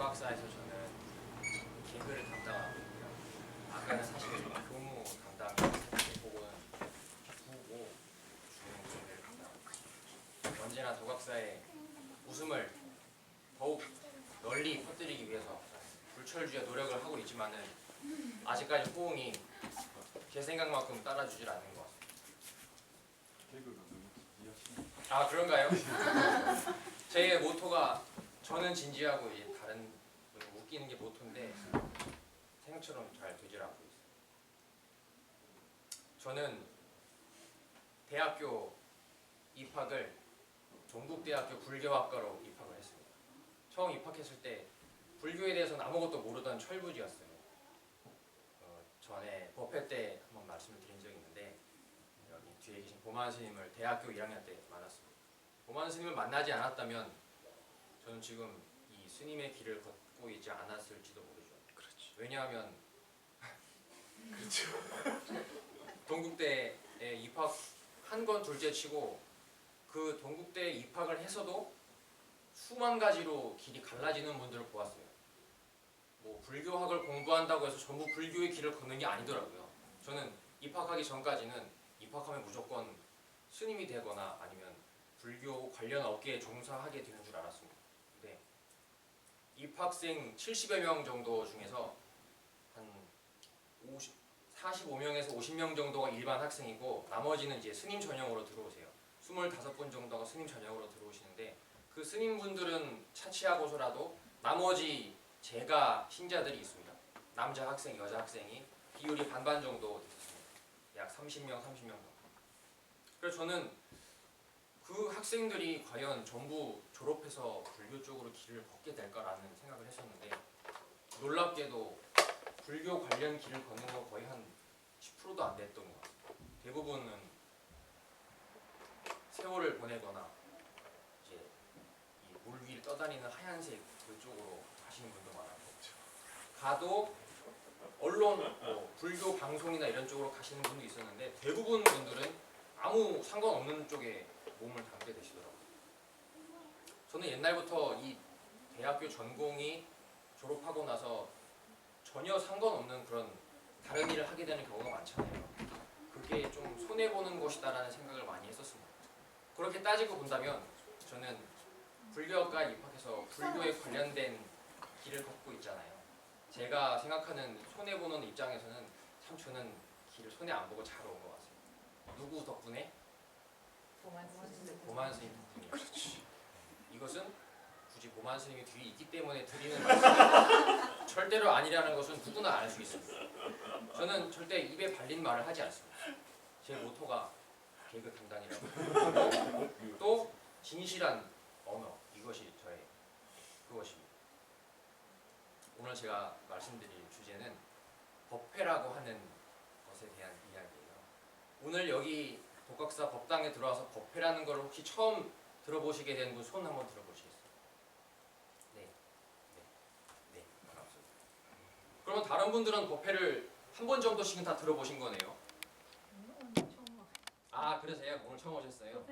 도각사에서 저는 개그를 담당하고 있고요. 아까는 사실 교무 담당이고는 부고 중용 개그를 담당하고 있습니다. 언제나 도각사의 웃음을 더욱 널리 퍼뜨리기 위해서 불철주야 노력을 하고 있지만은 아직까지 호응이 제 생각만큼 따라주질 않는 것 같습니다. 개그가 너무 진지하시네. 아 그런가요? 제 모토가 저는 진지하고 이제 다른 분은 웃기는 게 모토인데 생각처럼 잘 되질 않고 있어요. 저는 대학교 입학을 동국대학교 불교학과로 입학을 했습니다. 처음 입학했을 때 불교에 대해서는 아무것도 모르던 철부지였어요. 전에 법회 때 한번 말씀을 드린 적이 있는데 여기 뒤에 계신 보만 스님을 대학교 1학년 때 만났습니다. 보만 스님을 만나지 않았다면 저는 지금 이 스님의 길을 걷고 있지 않았을지도 모르죠. 그렇지. 왜냐하면 그렇죠. 동국대에 입학한 건 둘째치고 그 동국대에 입학을 해서도 수만 가지로 길이 갈라지는 분들을 보았어요. 뭐 불교학을 공부한다고 해서 전부 불교의 길을 걷는 게 아니더라고요. 저는 입학하기 전까지는 입학하면 무조건 스님이 되거나 아니면 불교 관련 업계에 종사하게 되는 줄 알았습니다. 근데 입학생 70여 명 정도 중에서 한 45명에서 50명 정도가 일반 학생이고 나머지는 이제 스님 전형으로 들어오세요. 25분 정도가 스님 전형으로 들어오시는데 그 스님분들은 차치하고서라도 나머지 제가 신자들이 있습니다. 남자 학생, 여자 학생이 비율이 반반 정도 됐습니다. 약 30명, 30명 정도. 그래서 저는 그 학생들이 과연 전부 졸업해서 불교 쪽으로 길을 걷게 될까라는 생각을 했었는데 놀랍게도 불교 관련 길을 걷는 건 거의 한 10%도 안 됐던 것 같아요. 대부분은 세월을 보내거나 이제 이 물 위를 떠다니는 하얀색 그쪽으로 가시는 분도 많았고 가도 언론, 불교 방송이나 이런 쪽으로 가시는 분도 있었는데 대부분 분들은 아무 상관없는 쪽에 몸을 담게 되시더라고요. 저는 옛날부터 이 대학교 전공이 졸업하고 나서 전혀 상관없는 그런 다른 일을 하게 되는 경우가 많잖아요. 그게 좀 손해보는 것이다라는 생각을 많이 했었습니다. 그렇게 따지고 본다면 저는 불교학과에 입학해서 불교에 관련된 길을 걷고 있잖아요. 제가 생각하는 손해보는 입장에서는 참 저는 길을 손해 안 보고 잘 온 것 같습니다. 누구 덕분에? 보만 스님 덕분이에요. 그렇지. 이것은 굳이 보만 스님이 뒤에 있기 때문에 드리는 말씀이 절대로 아니라는 것은 누구나 알 수 있습니다. 저는 절대 입에 발린 말을 하지 않습니다. 제 모토가 개그 담당이라고 또 진실한 언어, 이것이 저의 그것입니다. 오늘 제가 말씀드릴 주제는 법회라고 하는 것에 대한 이야기예요. 오늘 여기 독학사 법당에 들어와서 법회라는 걸 혹시 처음 들어보시게 된 분 손 한번 들어보시겠어요? 네, 반갑습니다. 그러면 다른 분들은 법회를 한 번 정도씩은 다 들어보신 거네요. 아 그러세요? 오늘 처음 오셨어요?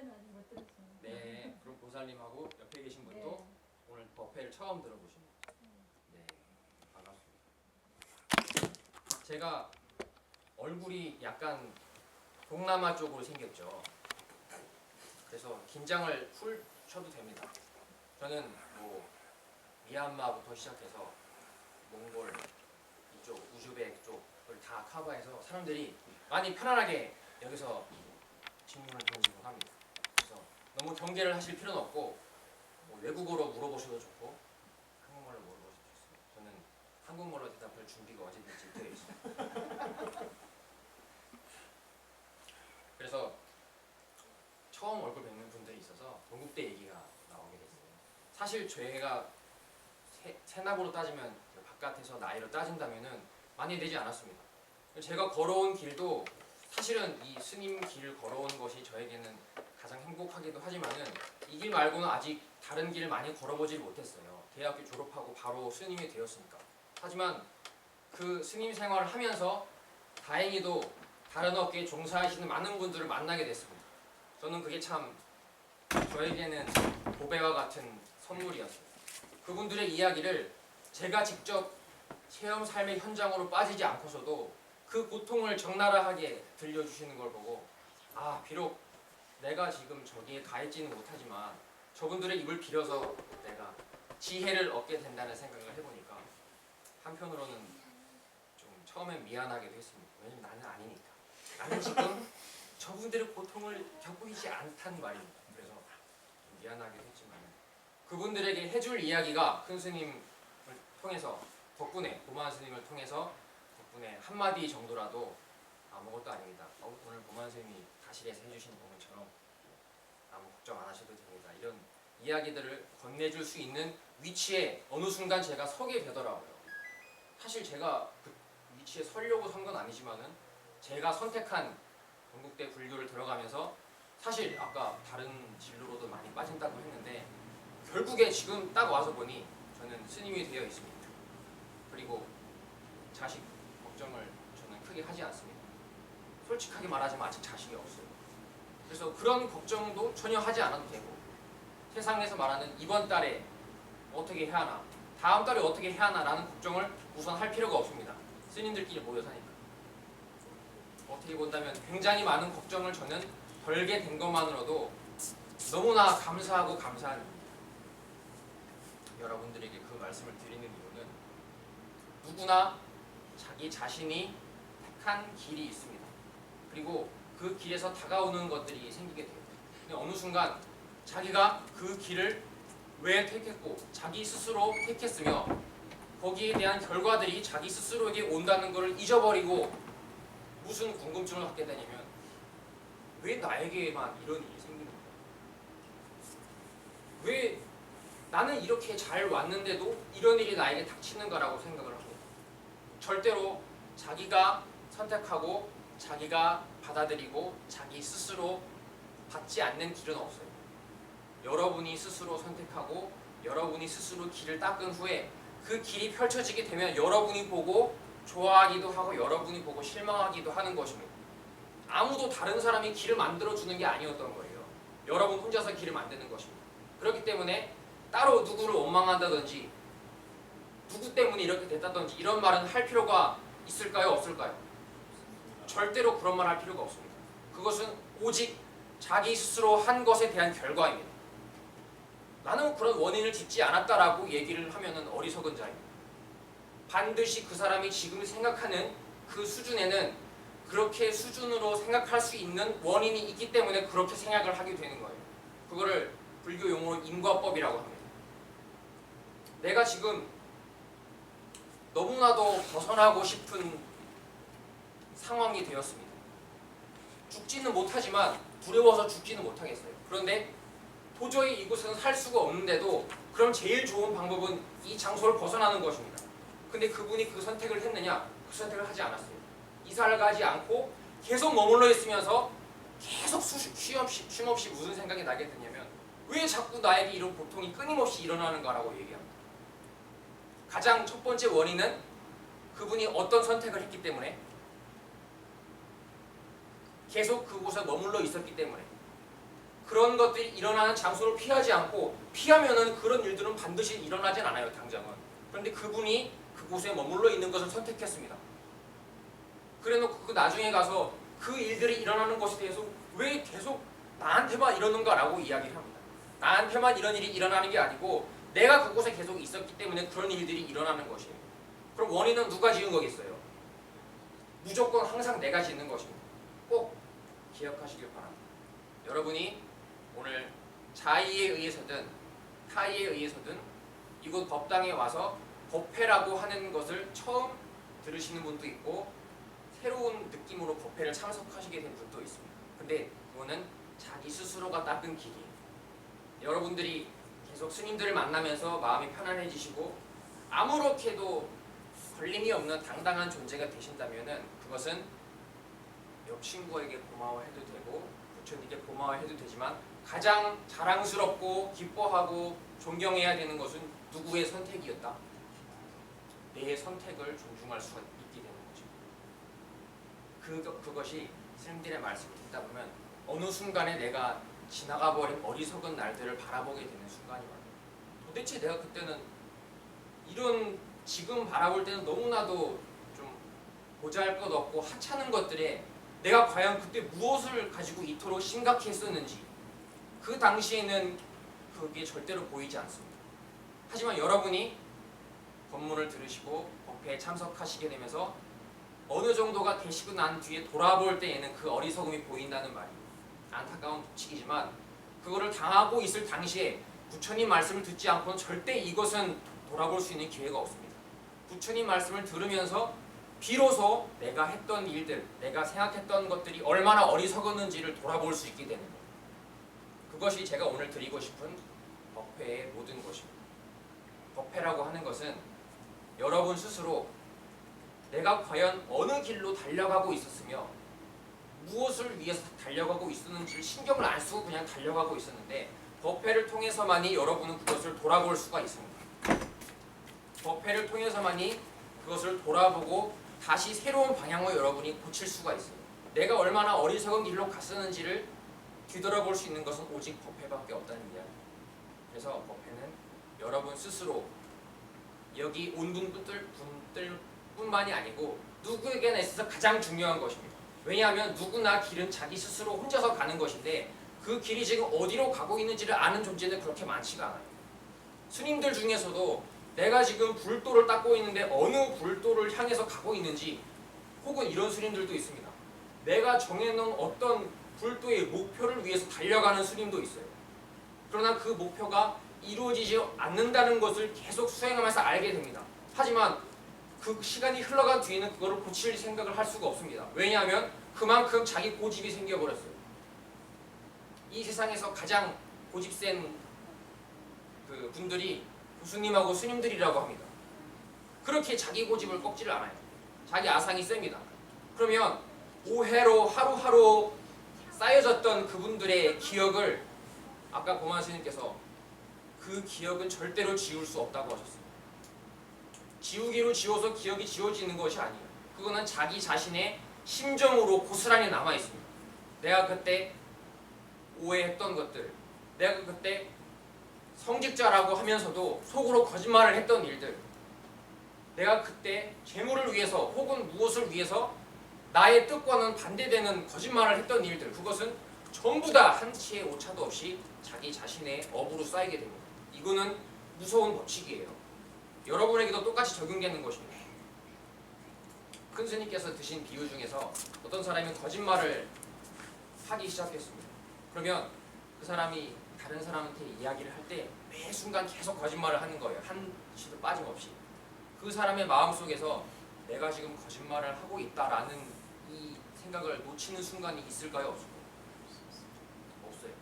네, 그럼 보살님하고 옆에 계신 분도 오늘 법회를 처음 들어보십니다. 네, 반갑습니다. 제가 얼굴이 약간 동남아 쪽으로 생겼죠. 그래서 긴장을 풀셔도 됩니다. 저는 뭐 미얀마부터 시작해서 몽골 이쪽 우즈벡 쪽을 다 커버해서 사람들이 많이 편안하게 여기서 질문을 던지고 합니다. 그래서 너무 경계를 하실 필요는 없고 뭐 외국어로 물어보셔도 좋고 한국말로 물어보셔도 좋습니다. 저는 한국말로 대답할 준비가 언제든지 되어 있습니다. 그래서 처음 얼굴 뵙는 분들이 있어서 동국대 얘기가 나오게 됐어요. 사실 저희가 세납으로 따지면 바깥에서 나이로 따진다면은 많이 되지 않았습니다. 제가 걸어온 길도 사실은 이 스님 길을 걸어온 것이 저에게는 가장 행복하기도 하지만은 이 길 말고는 아직 다른 길을 많이 걸어보질 못했어요. 대학교 졸업하고 바로 스님이 되었으니까. 하지만 그 스님 생활을 하면서 다행히도 다른 업계에 종사하시는 많은 분들을 만나게 됐습니다. 저는 그게 참 저에게는 보배와 같은 선물이었어요. 그분들의 이야기를 제가 직접 체험 삶의 현장으로 빠지지 않고서도 그 고통을 적나라하게 들려주시는 걸 보고 비록 내가 지금 저기에 가 있지는 못하지만 저분들의 입을 빌어서 내가 지혜를 얻게 된다는 생각을 해보니까 한편으로는 좀 처음엔 미안하기도 했습니다. 왜냐면 나는 아니니까. 나는 지금 저분들의 고통을 겪고 있지 않단 말입니다. 그래서 좀 미안하기도 했지만 그분들에게 해줄 이야기가 큰 스님을 통해서 덕분에 고마운 스님을 통해서 덕분에 한마디 정도라도 아무것도 아닙니다. 오늘 고마운 스님이 가실에서 해주신 부분처럼 아무 걱정 안 하셔도 됩니다. 이런 이야기들을 건네줄 수 있는 위치에 어느 순간 제가 서게 되더라고요. 사실 제가 그 위치에 서려고 선 건 아니지만은 제가 선택한 건국대 불교를 들어가면서 사실 아까 다른 진로로도 많이 빠진다고 했는데 결국에 지금 딱 와서 보니 저는 스님이 되어 있습니다. 그리고 자식 걱정을 저는 크게 하지 않습니다. 솔직하게 말하자면 아직 자식이 없어요. 그래서 그런 걱정도 전혀 하지 않아도 되고 세상에서 말하는 이번 달에 어떻게 해야 하나 다음 달에 어떻게 해야 하나 라는 걱정을 우선 할 필요가 없습니다. 스님들끼리 모여 사니까. 어떻게 본다면 굉장히 많은 걱정을 저는 덜게 된 것만으로도 너무나 감사하고 감사한 일입니다. 여러분들에게 그 말씀을 드리는 이유는 누구나 자기 자신이 택한 길이 있습니다. 그리고 그 길에서 다가오는 것들이 생기게 돼요. 근데 어느 순간 자기가 그 길을 왜 택했고 자기 스스로 택했으며 거기에 대한 결과들이 자기 스스로에게 온다는 것을 잊어버리고 무슨 궁금증을 갖게 되냐면 왜 나에게만 이런 일이 생기는 거야? 왜 나는 이렇게 잘 왔는데도 이런 일이 나에게 닥치는가라고 생각을 하고 절대로 자기가 선택하고 자기가 받아들이고 자기 스스로 받지 않는 길은 없어요. 여러분이 스스로 선택하고 여러분이 스스로 길을 닦은 후에 그 길이 펼쳐지게 되면 여러분이 보고 좋아하기도 하고 여러분이 보고 실망하기도 하는 것입니다. 아무도 다른 사람이 길을 만들어주는 게 아니었던 거예요. 여러분 혼자서 길을 만드는 것입니다. 그렇기 때문에 따로 누구를 원망한다든지 누구 때문에 이렇게 됐다든지 이런 말은 할 필요가 있을까요? 없을까요? 절대로 그런 말 할 필요가 없습니다. 그것은 오직 자기 스스로 한 것에 대한 결과입니다. 나는 그런 원인을 짓지 않았다라고 얘기를 하면은 어리석은 자입니다. 반드시 그 사람이 지금 생각하는 그 수준에는 그렇게 수준으로 생각할 수 있는 원인이 있기 때문에 그렇게 생각을 하게 되는 거예요. 그거를 불교 용어로 인과법이라고 합니다. 내가 지금 너무나도 벗어나고 싶은 상황이 되었습니다. 죽지는 못하지만 두려워서 죽지는 못하겠어요. 그런데 도저히 이곳에서 살 수가 없는데도 그럼 제일 좋은 방법은 이 장소를 벗어나는 것입니다. 근데 그분이 그 선택을 했느냐? 그 선택을 하지 않았어요. 이사를 가지 않고 계속 머물러 있으면서 계속 쉼없이 무슨 생각이 나게 됐냐면 왜 자꾸 나에게 이런 고통이 끊임없이 일어나는가라고 얘기합니다. 가장 첫 번째 원인은 그분이 어떤 선택을 했기 때문에 계속 그곳에 머물러 있었기 때문에 그런 것들이 일어나는 장소를 피하지 않고 피하면은 그런 일들은 반드시 일어나진 않아요. 당장은. 그런데 그분이 그곳에 머물러 있는 것을 선택했습니다. 그래놓고 그 나중에 가서 그 일들이 일어나는 것에 대해서 왜 계속 나한테만 이러는가라고 이야기를 합니다. 나한테만 이런 일이 일어나는 게 아니고 내가 그곳에 계속 있었기 때문에 그런 일들이 일어나는 것이에요. 그럼 원인은 누가 지은 거겠어요? 무조건 항상 내가 짓는 것입니다. 꼭 기억하시길 바랍니다. 여러분이 오늘 자의에 의해서든 타의에 의해서든 이곳 법당에 와서 법회라고 하는 것을 처음 들으시는 분도 있고 새로운 느낌으로 법회를 참석하시게 된 분도 있습니다. 근데 그거는 자기 스스로가 닦은 길이에요. 여러분들이 계속 스님들을 만나면서 마음이 편안해지시고 아무렇게도 걸림이 없는 당당한 존재가 되신다면은 그것은 옆 친구에게 고마워해도 되고 부처님께 고마워해도 되지만 가장 자랑스럽고 기뻐하고 존경해야 되는 것은 누구의 선택이었다? 내 선택을 존중할 수가 있게 되는 거죠. 그것이 스님들의 말씀을 듣다 보면 어느 순간에 내가 지나가버린 어리석은 날들을 바라보게 되는 순간이 와요. 도대체 내가 그때는 이런 지금 바라볼 때는 너무나도 좀 보잘것없고 하찮은 것들에 내가 과연 그때 무엇을 가지고 이토록 심각했었는지 그 당시에는 그게 절대로 보이지 않습니다. 하지만 여러분이 법문을 들으시고 법회에 참석하시게 되면서 어느 정도가 되시고 난 뒤에 돌아볼 때에는 그 어리석음이 보인다는 말이 안타까운 법칙이지만 그거를 당하고 있을 당시에 부처님 말씀을 듣지 않고는 절대 이것은 돌아볼 수 있는 기회가 없습니다. 부처님 말씀을 들으면서 비로소 내가 했던 일들, 내가 생각했던 것들이 얼마나 어리석었는지를 돌아볼 수 있게 되는 거예요. 그것이 제가 오늘 드리고 싶은 법회의 모든 것입니다. 법회라고 하는 것은 여러분 스스로 내가 과연 어느 길로 달려가고 있었으며 무엇을 위해서 달려가고 있었는지를 신경을 안 쓰고 그냥 달려가고 있었는데 법회를 통해서만이 여러분은 그것을 돌아볼 수가 있습니다. 법회를 통해서만이 그것을 돌아보고 다시 새로운 방향으로 여러분이 고칠 수가 있어요. 내가 얼마나 어리석은 길로 갔었는지를 뒤돌아볼 수 있는 것은 오직 법회밖에 없다는 이야기입니다. 그래서 법회는 여러분 스스로 여기 온 분들뿐만이 아니고 누구에게나 있어서 가장 중요한 것입니다. 왜냐하면 누구나 길은 자기 스스로 혼자서 가는 것인데 그 길이 지금 어디로 가고 있는지를 아는 존재는 그렇게 많지가 않아요. 스님들 중에서도 내가 지금 불도를 닦고 있는데 어느 불도를 향해서 가고 있는지 혹은 이런 스님들도 있습니다. 내가 정해놓은 어떤 불도의 목표를 위해서 달려가는 스님도 있어요. 그러나 그 목표가 이루어지지 않는다는 것을 계속 수행하면서 알게 됩니다. 하지만 그 시간이 흘러간 뒤에는 그거를 고칠 생각을 할 수가 없습니다. 왜냐하면 그만큼 자기 고집이 생겨버렸어요. 이 세상에서 가장 고집 센 그 분들이 교수님하고 스님들이라고 합니다. 그렇게 자기 고집을 꺾지를 않아요. 자기 아상이 셉니다. 그러면 오해로 하루하루 쌓여졌던 그분들의 기억을 아까 고만 스님께서 그 기억은 절대로 지울 수 없다고 하셨어요. 지우기로 지워서 기억이 지워지는 것이 아니에요. 그거는 자기 자신의 심정으로 고스란히 남아있습니다. 내가 그때 오해했던 것들, 내가 그때 성직자라고 하면서도 속으로 거짓말을 했던 일들, 내가 그때 재물을 위해서 혹은 무엇을 위해서 나의 뜻과는 반대되는 거짓말을 했던 일들, 그것은 전부 다 한치의 오차도 없이 자기 자신의 업으로 쌓이게 됩니다. 이거는 무서운 법칙이에요. 여러분에게도 똑같이 적용되는 것입니다. 큰 스님께서 드신 비유 중에서 어떤 사람이 거짓말을 하기 시작했습니다. 그러면 그 사람이 다른 사람한테 이야기를 할 때 매 순간 계속 거짓말을 하는 거예요. 한치도 빠짐없이. 그 사람의 마음속에서 내가 지금 거짓말을 하고 있다라는 이 생각을 놓치는 순간이 있을까요? 없을까요? 없어요.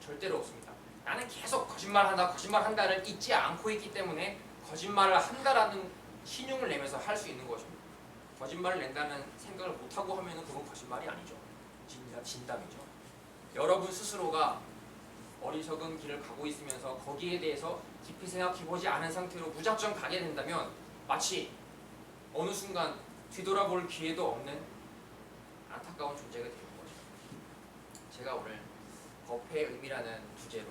절대로 없습니다. 나는 계속 거짓말한다를 잊지 않고 있기 때문에 거짓말을 한다라는 신용을 내면서 할 수 있는 것입니다. 거짓말을 낸다는 생각을 못하고 하면 그건 거짓말이 아니죠. 진담이죠. 여러분 스스로가 어리석은 길을 가고 있으면서 거기에 대해서 깊이 생각해보지 않은 상태로 무작정 가게 된다면 마치 어느 순간 뒤돌아볼 기회도 없는 안타까운 존재가 되는 거죠. 제가 오늘 법회의 의미라는 주제로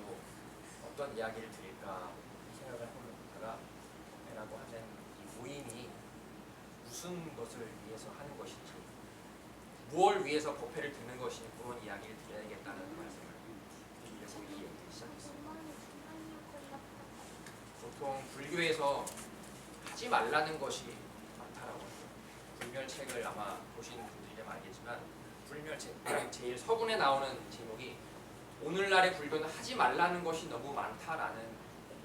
어떤 이야기를 드릴까 생각을 해보다가 법회라고 하는 이 모임이 무슨 것을 위해서 하는 것인지, 무엇을 위해서 법회를 듣는 것인지 그런 이야기를 드려야겠다는 말씀을 드리려고 이 얘기를 시작했습니다. 보통 불교에서 하지 말라는 것이 많다라고 해요. 불멸책을 아마 보신 분들이라면 알겠지만 불멸책 제일 서문에 나오는 제목이 오늘날의 불교는 하지 말라는 것이 너무 많다라는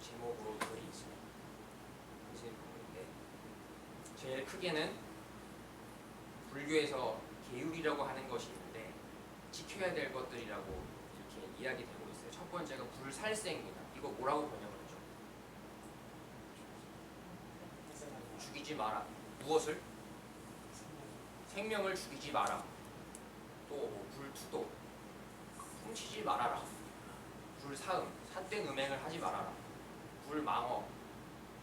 제목으로 글이 있습니다. 무슨 부분인데 제일 크게는 불교에서 계율이라고 하는 것이 있는데 지켜야 될 것들이라고 이렇게 이야기되고 있어요. 첫 번째가 불살생입니다. 이거 뭐라고 번역을 하죠? 죽이지 마라. 무엇을? 생명을 죽이지 마라. 또 불투도, 훔치지 말아라. 불사음, 삿된 음행을 하지 말아라. 불망어,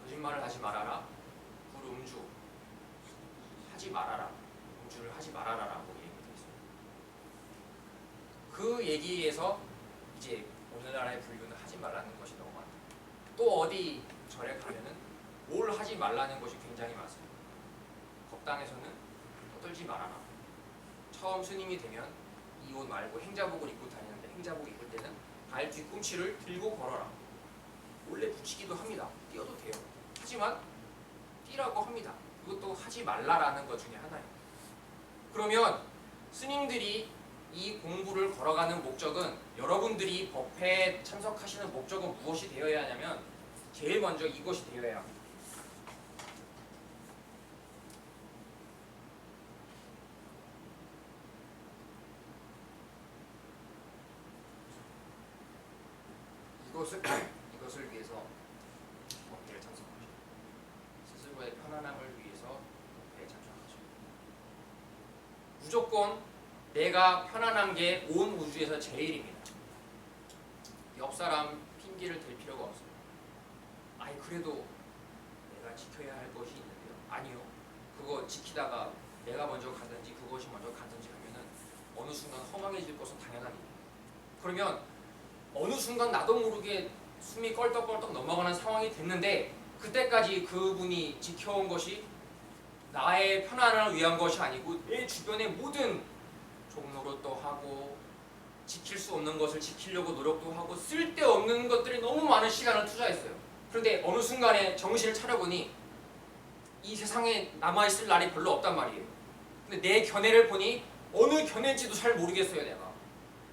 거짓말을 하지 말아라. 불음주, 하지 말아라. 음주를 하지 말아라라고 얘기되어 있습니다. 그 얘기에서 이제 오늘날의 불교는 하지 말라는 것이 너무 많다. 또 어디 절에 가면은 뭘 하지 말라는 것이 굉장히 많습니다. 법당에서는 떠들지 말아라. 처음 스님이 되면 이 옷 말고 행자복을 입고 다니는데 행자복 입을 때는 발 뒤꿈치를 들고 걸어라. 원래 붙이기도 합니다. 띄어도 돼요. 하지만 띄라고 합니다. 이것도 하지 말라라는 것 중에 하나예요. 그러면 스님들이 이 공부를 걸어가는 목적은, 여러분들이 법회에 참석하시는 목적은 무엇이 되어야 하냐면 제일 먼저 이것이 되어야 합니다. 이것을 위해서 법회를 참석하시고, 스스로의 편안함을 위해서 법회에 참석하시고, 무조건 내가 편안한 게 온 우주에서 제일입니다. 옆 사람 핑계를 댈 필요가 없어요. 아니 그래도 내가 지켜야 할 것이 있는데요. 아니요. 그거 지키다가 내가 먼저 가든지 그것이 먼저 가든지 하면은 어느 순간 허망해질 것은 당연한 일이에요. 그러면 어느 순간 나도 모르게 숨이 껄떡껄떡 넘어가는 상황이 됐는데, 그때까지 그분이 지켜온 것이 나의 편안함을 위한 것이 아니고 내 주변의 모든 종로릇도 하고 지킬 수 없는 것을 지키려고 노력도 하고 쓸데없는 것들이 너무 많은 시간을 투자했어요. 그런데 어느 순간에 정신을 차려보니 이 세상에 남아있을 날이 별로 없단 말이에요. 근데 내 견해를 보니 어느 견해인지도 잘 모르겠어요.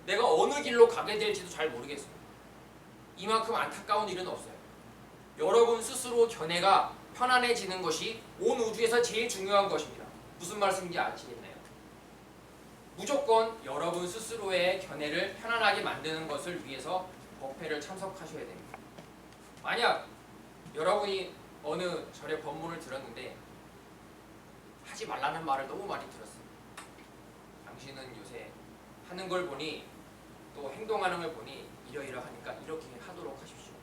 내가 어느 길로 가게 될지도 잘 모르겠어요. 이만큼 안타까운 일은 없어요. 여러분 스스로 견해가 편안해지는 것이 온 우주에서 제일 중요한 것입니다. 무슨 말씀인지 아시겠나요? 무조건 여러분 스스로의 견해를 편안하게 만드는 것을 위해서 법회를 참석하셔야 됩니다. 만약 여러분이 어느 절의 법문을 들었는데 하지 말라는 말을 너무 많이 들었어요. 당신은 요새 하는 걸 보니, 또 행동하는 걸 보니 이러이러하니까 이렇게 하도록 하십시오.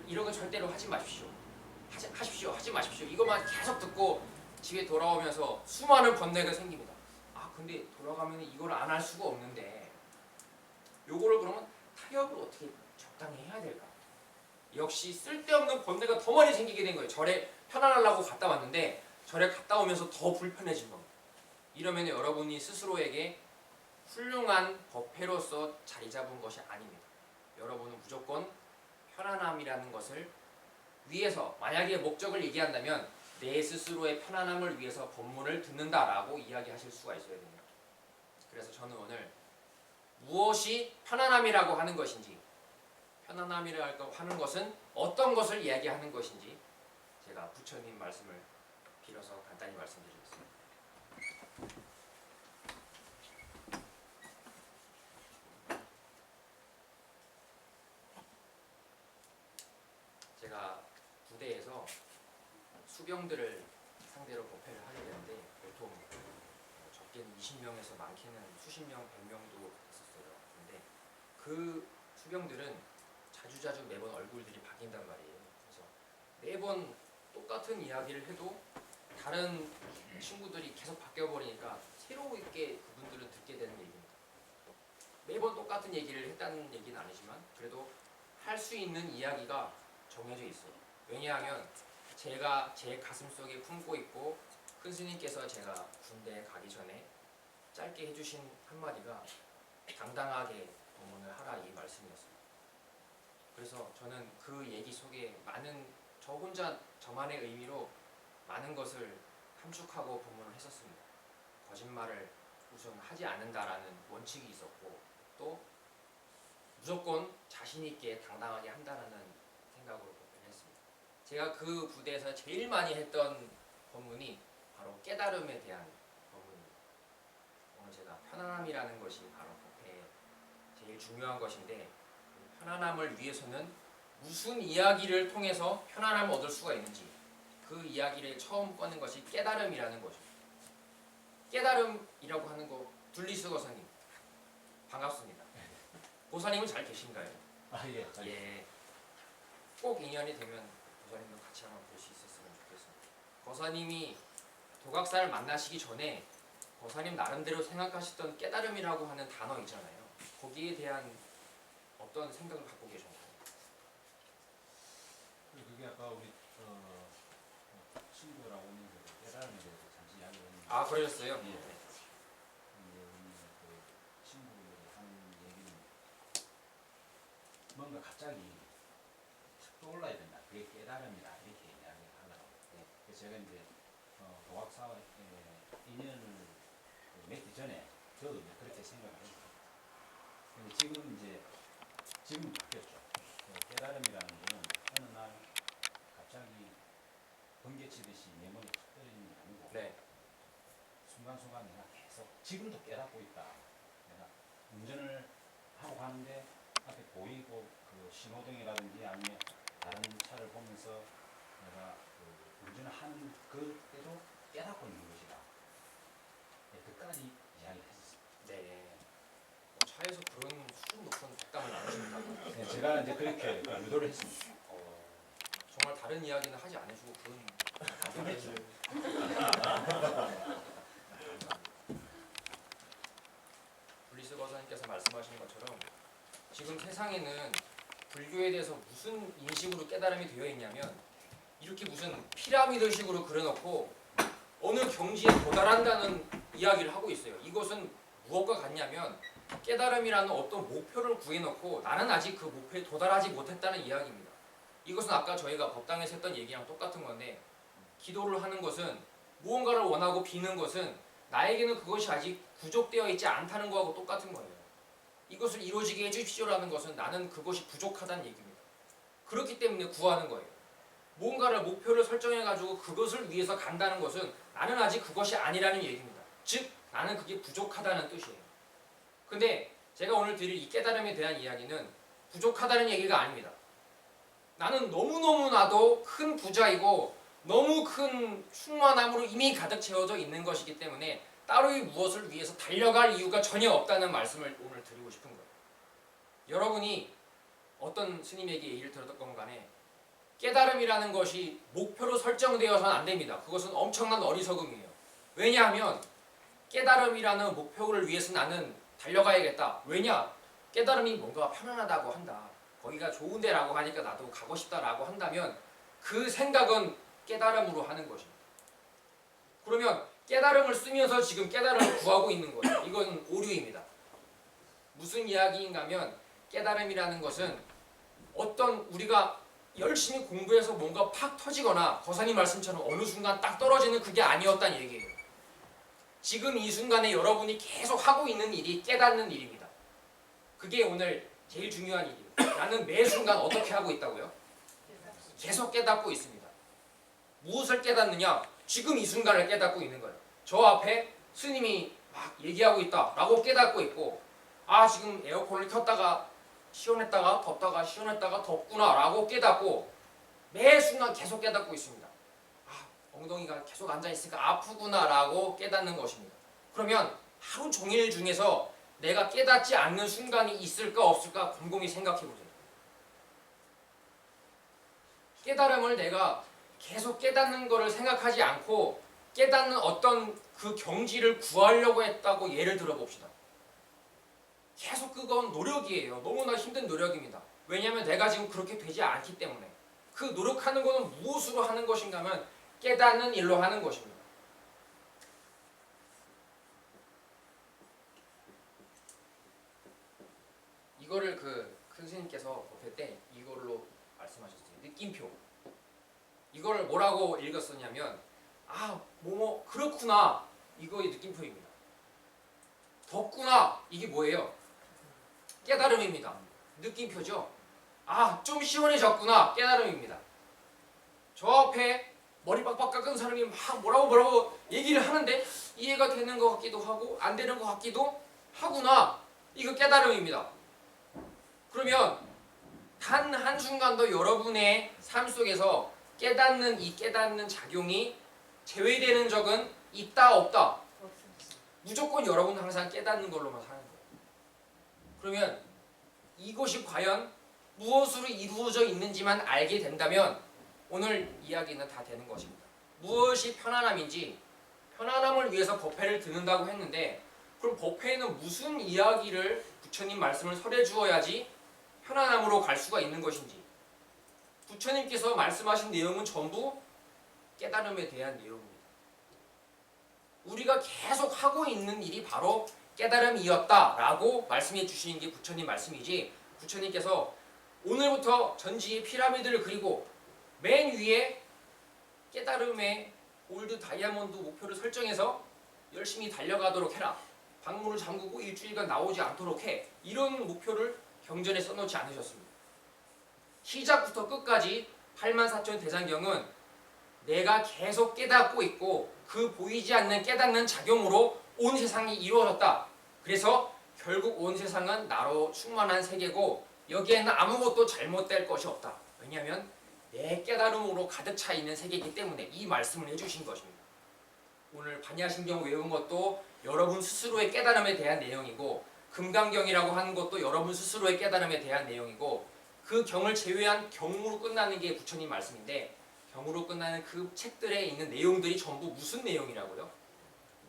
이런 거 절대로 하지 마십시오. 하지 마십시오. 이것만 계속 듣고 집에 돌아오면서 수많은 번뇌가 생깁니다. 아 근데 돌아가면 이걸 안 할 수가 없는데 요거를 그러면 타협을 어떻게 적당히 해야 될까? 역시 쓸데없는 번뇌가 더 많이 생기게 된 거예요. 절에 편안하려고 갔다 왔는데 절에 갔다 오면서 더 불편해진 겁니다. 이러면 여러분이 스스로에게 훌륭한 법회로서 자리 잡은 것이 아닙니다. 여러분은 무조건 편안함이라는 것을 위해서, 만약에 목적을 얘기한다면 내 스스로의 편안함을 위해서 법문을 듣는다라고 이야기하실 수가 있어야 됩니다. 그래서 저는 오늘 무엇이 편안함이라고 하는 것인지, 편안함이라고 하는 것은 어떤 것을 이야기하는 것인지 제가 부처님 말씀을 빌어서 간단히 말씀드리겠습니다. 제가 부대에서 수병들을 상대로 법회를 하게 되는데 보통 적게는 20명에서 많게는 수십 명, 100명도 있었어요. 근데 그 수병들은 자주자주 매번 얼굴들이 바뀐단 말이에요. 그래서 매번 똑같은 이야기를 해도 다른 친구들이 계속 바뀌어버리니까 새롭게 그분들은 듣게 되는 얘기입니다. 매번 똑같은 얘기를 했다는 얘기는 아니지만 그래도 할 수 있는 이야기가 정해져 있어요. 왜냐하면 제가 제 가슴속에 품고 있고 큰 스님께서 제가 군대에 가기 전에 짧게 해주신 한마디가 당당하게 법문을 하라 이 말씀이었어요. 그래서 저는 그 얘기 속에 많은, 저 혼자 저만의 의미로 많은 것을 함축하고 법문을 했었습니다. 거짓말을 우선 하지 않는다라는 원칙이 있었고, 또 무조건 자신 있게 당당하게 한다라는 생각으로 법문을 했습니다. 제가 그 부대에서 제일 많이 했던 법문이 바로 깨달음에 대한 법문입니다. 오늘 제가 편안함이라는 것이 바로 법회에 제일 중요한 것인데, 편안함을 위해서는 무슨 이야기를 통해서 편안함을 얻을 수가 있는지, 그 이야기를 처음 꺼낸 것이 깨달음이라는 거죠. 깨달음이라고 하는 거, 둘리스 거사님 반갑습니다. 고사님은 잘 계신가요? 예. 예. 꼭 인연이 되면 고사님도 같이 한번 볼 수 있었으면 좋겠습니다. 고사님이 도각사를 만나시기 전에 고사님 나름대로 생각하셨던 깨달음이라고 하는 단어 있잖아요. 거기에 대한 어떤 생각을 갖고 계셨나요? 그게 아까 우리 친구랑 오면서 깨달음에 대해서 잠시 이야기를 했는데 아 그러셨어요? 예. 근데 우리 그 친구들이 하는 얘기는 뭔가 갑자기 탁 떠올라야 된다. 그게 깨달음이다. 이렇게 이야기를 하더라고요. 네. 그래서 제가 이제 도학사와 인연을 맺기 전에 저도 이제 그렇게 생각을 했어요. 근데 지금 바뀌었죠. 깨달음이라는 거는 어느 날 갑자기 번개치듯이 내 머리에 탁 떨어지는 게 아니고 네. 순간순간 내가 계속 지금도 깨닫고 있다. 내가 운전을 하고 가는데 앞에 보이고 그 신호등이라든지 아니면 다른 차를 보면서 내가 그 운전을 하는 그때도 깨닫고 있는 것이다. 네, 그까지 이야기를 했었습니다. 네. 차에서 그런 수준 높은 덕담을 나누십니다. 네, 제가 이제 그렇게 유도를 했습니다. 정말 다른 이야기는 하지 않으시고 그런 답변을 블리스 거사님께서 말씀하신 것처럼 지금 세상에는 불교에 대해서 무슨 인식으로 깨달음이 되어 있냐면 이렇게 무슨 피라미드식으로 그려놓고 어느 경지에 도달한다는 이야기를 하고 있어요. 이것은 무엇과 같냐면 깨달음이라는 어떤 목표를 구해놓고 나는 아직 그 목표에 도달하지 못했다는 이야기입니다. 이것은 아까 저희가 법당에서 했던 얘기랑 똑같은 건데 기도를 하는 것은 무언가를 원하고 비는 것은 나에게는 그것이 아직 부족되어 있지 않다는 거하고 똑같은 거예요. 이것을 이루어지게 해주십시오라는 것은 나는 그것이 부족하다는 얘기입니다. 그렇기 때문에 구하는 거예요. 무언가를 목표를 설정해가지고 그것을 위해서 간다는 것은 나는 아직 그것이 아니라는 얘기입니다. 즉 나는 그게 부족하다는 뜻이에요. 근데 제가 오늘 드릴 이 깨달음에 대한 이야기는 부족하다는 얘기가 아닙니다. 나는 너무너무나도 큰 부자이고 너무 큰 충만함으로 이미 가득 채워져 있는 것이기 때문에 따로의 무엇을 위해서 달려갈 이유가 전혀 없다는 말씀을 오늘 드리고 싶은 거예요. 여러분이 어떤 스님에게 얘기를 들었건 간에 깨달음이라는 것이 목표로 설정되어서는 안 됩니다. 그것은 엄청난 어리석음이에요. 왜냐하면 깨달음이라는 목표를 위해서 나는 달려가야겠다. 왜냐? 깨달음이 뭔가 편안하다고 한다. 거기가 좋은 데라고 하니까 나도 가고 싶다라고 한다면 그 생각은 깨달음으로 하는 것입니다. 그러면 깨달음을 쓰면서 지금 깨달음을 구하고 있는 거예요. 이건 오류입니다. 무슨 이야기인가 하면 깨달음이라는 것은 어떤 우리가 열심히 공부해서 뭔가 팍 터지거나 거사님 말씀처럼 어느 순간 딱 떨어지는 그게 아니었다는 얘기예요. 지금 이 순간에 여러분이 계속 하고 있는 일이 깨닫는 일입니다. 그게 오늘 제일 중요한 일이에요. 나는 매 순간 어떻게 하고 있다고요? 계속 깨닫고 있습니다. 무엇을 깨닫느냐? 지금 이 순간을 깨닫고 있는 거예요. 저 앞에 스님이 막 얘기하고 있다라고 깨닫고 있고 아 지금 에어컨을 켰다가 시원했다가 덥다가 시원했다가 덥구나라고 깨닫고 매 순간 계속 깨닫고 있습니다. 아 엉덩이가 계속 앉아있으니까 아프구나라고 깨닫는 것입니다. 그러면 하루 종일 중에서 내가 깨닫지 않는 순간이 있을까 없을까 곰곰이 생각해보세요. 깨달음을 내가 계속 깨닫는 것을 생각하지 않고 깨닫는 어떤 그 경지를 구하려고 했다고 예를 들어봅시다. 계속 그건 노력이에요. 너무나 힘든 노력입니다. 왜냐하면 내가 지금 그렇게 되지 않기 때문에. 그 노력하는 것은 무엇으로 하는 것인가 하면 깨닫는 일로 하는 것입니다. 이거를 그 큰 스님께서 법회 때 이걸로 말씀하셨어요. 느낌표. 이거를 뭐라고 읽었었냐면 아 뭐뭐 그렇구나 이거의 느낌표입니다. 덥구나 이게 뭐예요? 깨달음입니다. 느낌표죠. 아 좀 시원해졌구나 깨달음입니다. 저 앞에 머리 빡빡 깎은 사람이 막 뭐라고 얘기를 하는데 이해가 되는 것 같기도 하고 안 되는 것 같기도 하구나 이거 깨달음입니다. 그러면 단 한순간도 여러분의 삶 속에서 깨닫는 이 깨닫는 작용이 제외되는 적은 있다 없다? 무조건 여러분은 항상 깨닫는 걸로만 사는 거예요. 그러면 이것이 과연 무엇으로 이루어져 있는지만 알게 된다면 오늘 이야기는 다 되는 것입니다. 무엇이 편안함인지 편안함을 위해서 법회를 듣는다고 했는데 그럼 법회에는 무슨 이야기를 부처님 말씀을 설해 주어야지 편안함으로 갈 수가 있는 것인지 부처님께서 말씀하신 내용은 전부 깨달음에 대한 내용입니다. 우리가 계속 하고 있는 일이 바로 깨달음이었다라고 말씀해 주시는 게 부처님 말씀이지, 부처님께서 오늘부터 전지의 피라미드를 그리고 맨 위에 깨달음의 골드 다이아몬드 목표를 설정해서 열심히 달려가도록 해라, 방문을 잠그고 일주일간 나오지 않도록 해, 이런 목표를 경전에 써놓지 않으셨습니다. 시작부터 끝까지 84,000 대장경은 내가 계속 깨닫고 있고 그 보이지 않는 깨닫는 작용으로 온 세상이 이루어졌다. 그래서 결국 온 세상은 나로 충만한 세계고 여기에는 아무것도 잘못될 것이 없다. 왜냐하면 내 깨달음으로 가득 차 있는 세계이기 때문에 이 말씀을 해주신 것입니다. 오늘 반야신경 외운 것도 여러분 스스로의 깨달음에 대한 내용이고, 금강경이라고 하는 것도 여러분 스스로의 깨달음에 대한 내용이고, 그 경을 제외한 경으로 끝나는 게 부처님 말씀인데, 경으로 끝나는 그 책들에 있는 내용들이 전부 무슨 내용이라고요?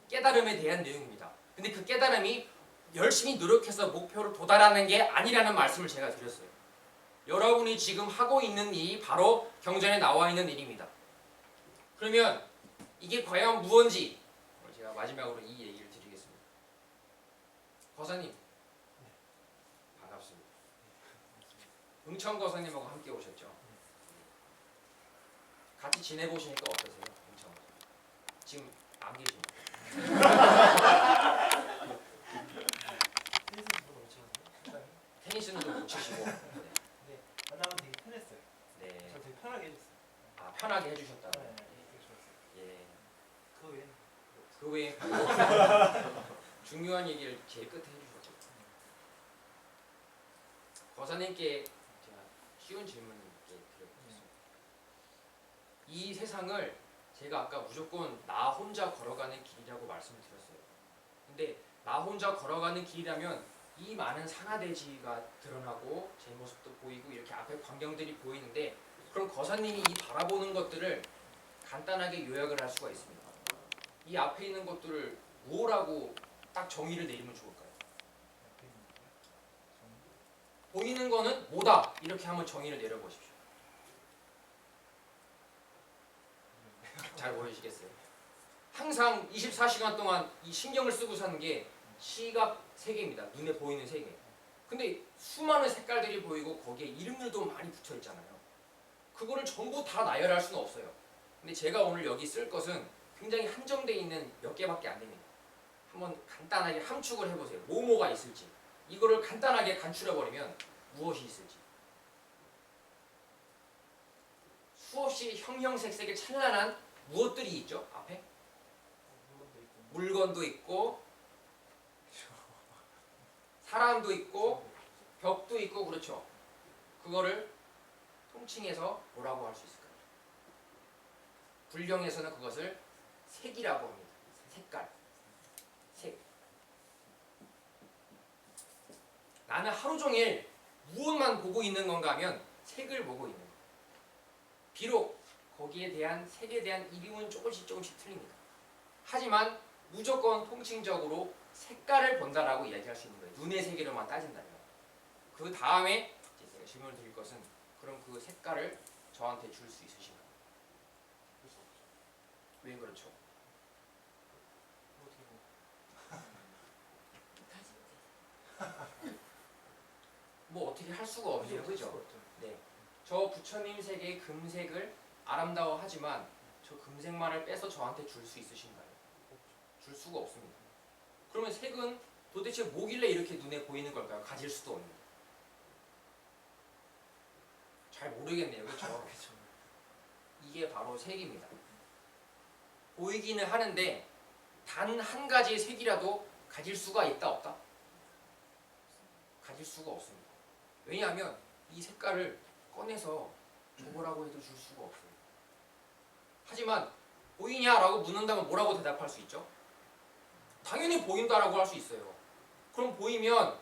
깨달음에 대한 내용입니다. 근데 그 깨달음이 열심히 노력해서 목표를 도달하는 게 아니라는 말씀을 제가 드렸어요. 여러분이 지금 하고 있는 일이 바로 경전에 나와 있는 일입니다. 그러면 이게 과연 무언지 제가 마지막으로 이 얘기를 드리겠습니다. 거사님, 반갑습니다. 응천 거사님하고 함께 오셨죠? 같이 지내보시니까 어떠세요? 응천 거사님. 지금 안 계십니다. 테니스는 좀 못 치시고. 네, 만나면 되게 편했어요. 네. 저 되게 편하게 해줬어요. 아, 편하게 해주셨다고. 네, 되게 좋았어요. 예. 그 외에는 그 외에 중요한 얘기를 제일 끝에 해주셨죠. 거사님께 제가 쉬운 질문을 드려보겠습니다. 이 세상을 제가 아까 무조건 나 혼자 걸어가는 길이라고 말씀을 드렸어요. 근데 나 혼자 걸어가는 길이라면 이 많은 산하대지가 드러나고 제 모습도 보이고 이렇게 앞에 광경들이 보이는데, 그럼 거사님이 이 바라보는 것들을 간단하게 요약을 할 수가 있습니다. 이 앞에 있는 것들을 뭐라고 딱 정의를 내리면 좋을까요? 옆에 있는 거예요. 보이는 거는 뭐다, 이렇게 한번 정의를 내려보십시오. 잘 모르시겠어요? 항상 24시간 동안 이 신경을 쓰고 사는 게 시각 세계입니다. 눈에 보이는 세계. 근데 수많은 색깔들이 보이고 거기에 이름들도 많이 붙어 있잖아요. 그거를 전부 다 나열할 수는 없어요. 근데 제가 오늘 여기 쓸 것은 굉장히 한정되어 있는 몇 개밖에 안 됩니다. 한번 간단하게 함축을 해보세요. 뭐가 있을지. 이거를 간단하게 간추려버리면 무엇이 있을지. 수없이 형형색색의 찬란한 무엇들이 있죠? 앞에? 물건도 있고. 물건도 있고 사람도 있고 벽도 있고, 그렇죠? 그거를 통칭해서 뭐라고 할 수 있을까요? 불경에서는 그것을 색이라고 합니다. 색깔, 색. 나는 하루 종일 무엇만 보고 있는 건가 하면 색을 보고 있는 거예요. 비록 거기에 대한 색에 대한 이름은 조금씩 틀립니다. 하지만 무조건 통칭적으로 색깔을 본다라고 이야기할 수 있는 거예요. 눈의 세계로만 따진다면. 그 다음에 제가 질문을 드릴 것은, 그럼 그 색깔을 저한테 줄 수 있으신가요? 줄 수 없죠. 왜 그렇죠? 뭐 어떻게 할 수가 없네요, 그죠? 네. 저 부처님 세계의 금색을 아름다워하지만 저 금색만을 빼서 저한테 줄 수 있으신가요? 줄 수가 없습니다. 그러면 색은 도대체 뭐길래 이렇게 눈에 보이는 걸까요? 가질 수도 없는. 잘 모르겠네요, 그렇죠? 이게 바로 색입니다. 보이기는 하는데 단 한 가지의 색이라도 가질 수가 있다 없다? 가질 수가 없습니다. 왜냐하면 이 색깔을 꺼내서 줘보라고 해도 줄 수가 없어요. 하지만 보이냐라고 묻는다면 뭐라고 대답할 수 있죠? 당연히 보인다라고 할 수 있어요. 그럼 보이면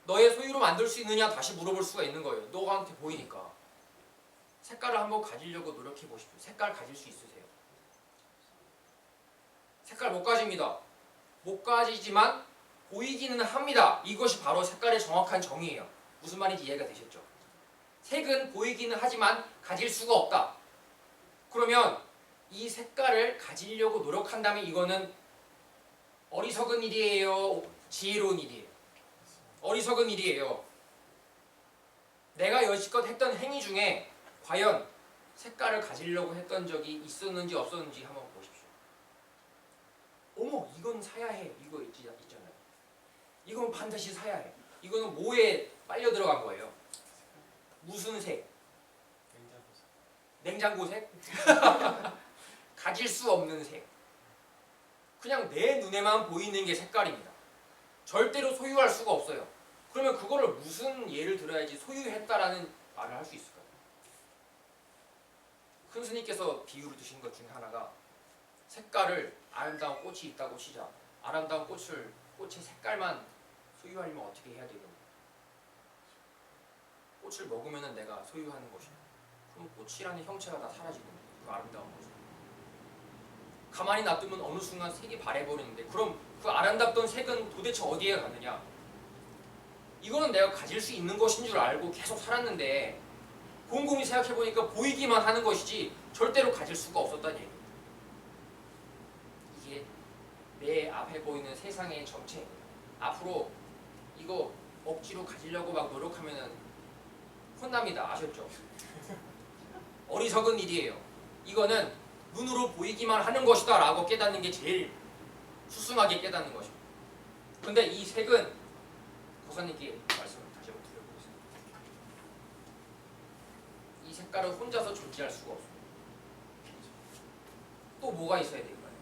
너의 소유로 만들 수 있느냐 다시 물어볼 수가 있는 거예요. 너한테 보이니까. 색깔을 한번 가지려고 노력해 보십시오. 색깔 가질 수 있으세요? 색깔 못 가집니다. 못 가지지만 보이기는 합니다. 이것이 바로 색깔의 정확한 정의예요. 무슨 말인지 이해가 되셨죠? 색은 보이기는 하지만 가질 수가 없다. 그러면 이 색깔을 가지려고 노력한다면 이거는 어리석은 일이에요, 지혜로운 일이에요? 어리석은 일이에요. 내가 여지껏 했던 행위 중에 과연 색깔을 가지려고 했던 적이 있었는지 없었는지 한번 보십시오. 어머, 이건 사야 해. 이거 있잖아요. 이건 반드시 사야 해. 이거는 뭐에 빨려 들어간 거예요? 무슨 색? 냉장고 색? 가질 수 없는 색. 그냥 내 눈에만 보이는 게 색깔입니다. 절대로 소유할 수가 없어요. 그러면 그거를 무슨 예를 들어야지 소유했다라는 말을 할 수 있을까요? 큰 스님께서 비유를 드신 것 중에 하나가 색깔을 아름다운 꽃이 있다고 치자. 아름다운 꽃의 색깔만 소유하려면 어떻게 해야 되겠냐? 꽃을 먹으면 내가 소유하는 것이야. 그럼 꽃이라는 형체가 다 사라지는 거예요. 그 아름다운 것이. 가만히 놔두면 어느 순간 색이 바래버리는데 그럼 그 아름답던 색은 도대체 어디에 가느냐? 이거는 내가 가질 수 있는 것인 줄 알고 계속 살았는데 곰곰이 생각해보니까 보이기만 하는 것이지 절대로 가질 수가 없었다는 얘기입니다. 이게 내 앞에 보이는 세상의 정체. 앞으로 이거 억지로 가지려고 막 노력하면은 혼납니다. 아셨죠? 어리석은 일이에요. 이거는 눈으로 보이기만 하는 것이다 라고 깨닫는 게 제일 수승하게 깨닫는 것입니다. 근데 이 색은 고사님께 말씀을 다시 한번 드려보겠습니다. 이 색깔은 혼자서 존재할 수가 없습니다. 또 뭐가 있어야 될까요?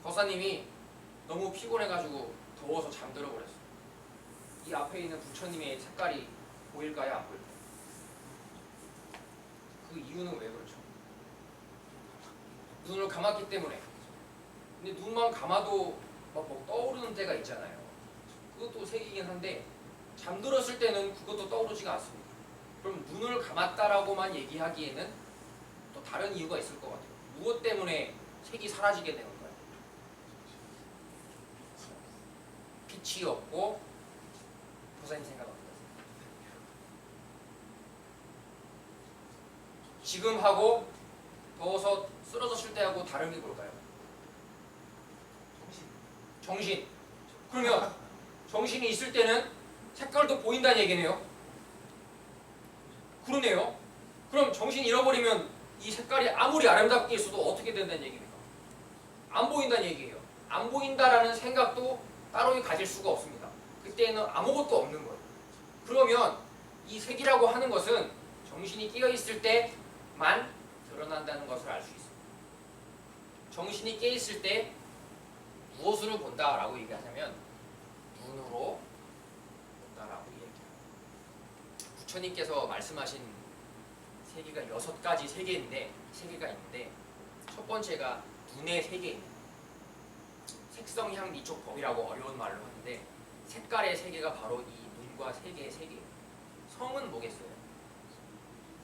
거사님이 너무 피곤해가지고 더워서 잠들어 버렸어요. 이 앞에 있는 부처님의 색깔이 보일까요? 안 보일까요? 그 이유는 왜 그렇죠? 눈을 감았기 때문에. 근데 눈만 감아도 막 떠오르는 때가 있잖아요. 그것도 색이긴 한데 잠들었을 때는 그것도 떠오르지가 않습니다. 그럼 눈을 감았다라고만 얘기하기에는 또 다른 이유가 있을 것 같아요. 무엇 때문에 색이 사라지게 되는 걸까요? 빛이 없고. 교사님 생각 어떠세요? 지금 하고 더워서 쓰러졌을 때하고 다른 게 뭘까요? 정신. 그러면 정신이 있을 때는 색깔도 보인다는 얘기네요. 그러네요. 그럼 정신 잃어버리면 이 색깔이 아무리 아름답게 있어도 어떻게 된다는 얘기입니까? 안 보인다는 얘기예요. 안 보인다라는 생각도 따로 가질 수가 없습니다. 그때는 아무것도 없는 거예요. 그러면 이 색이라고 하는 것은 정신이 깨어 있을 때만 드러난다는 것을 알 수 있습니다. 정신이 깨 있을 때 무엇으로 본다라고 얘기하자면 눈으로 본다라고 얘기합니다. 부처님께서 말씀하신 세계가 6가지 세계가 있는데 첫 번째가 눈의 세계입니다. 색성향 미촉법이라고 어려운 말로 하는데 색깔의 세계가 바로 이 눈과 세계의 세계예요. 성은 뭐겠어요?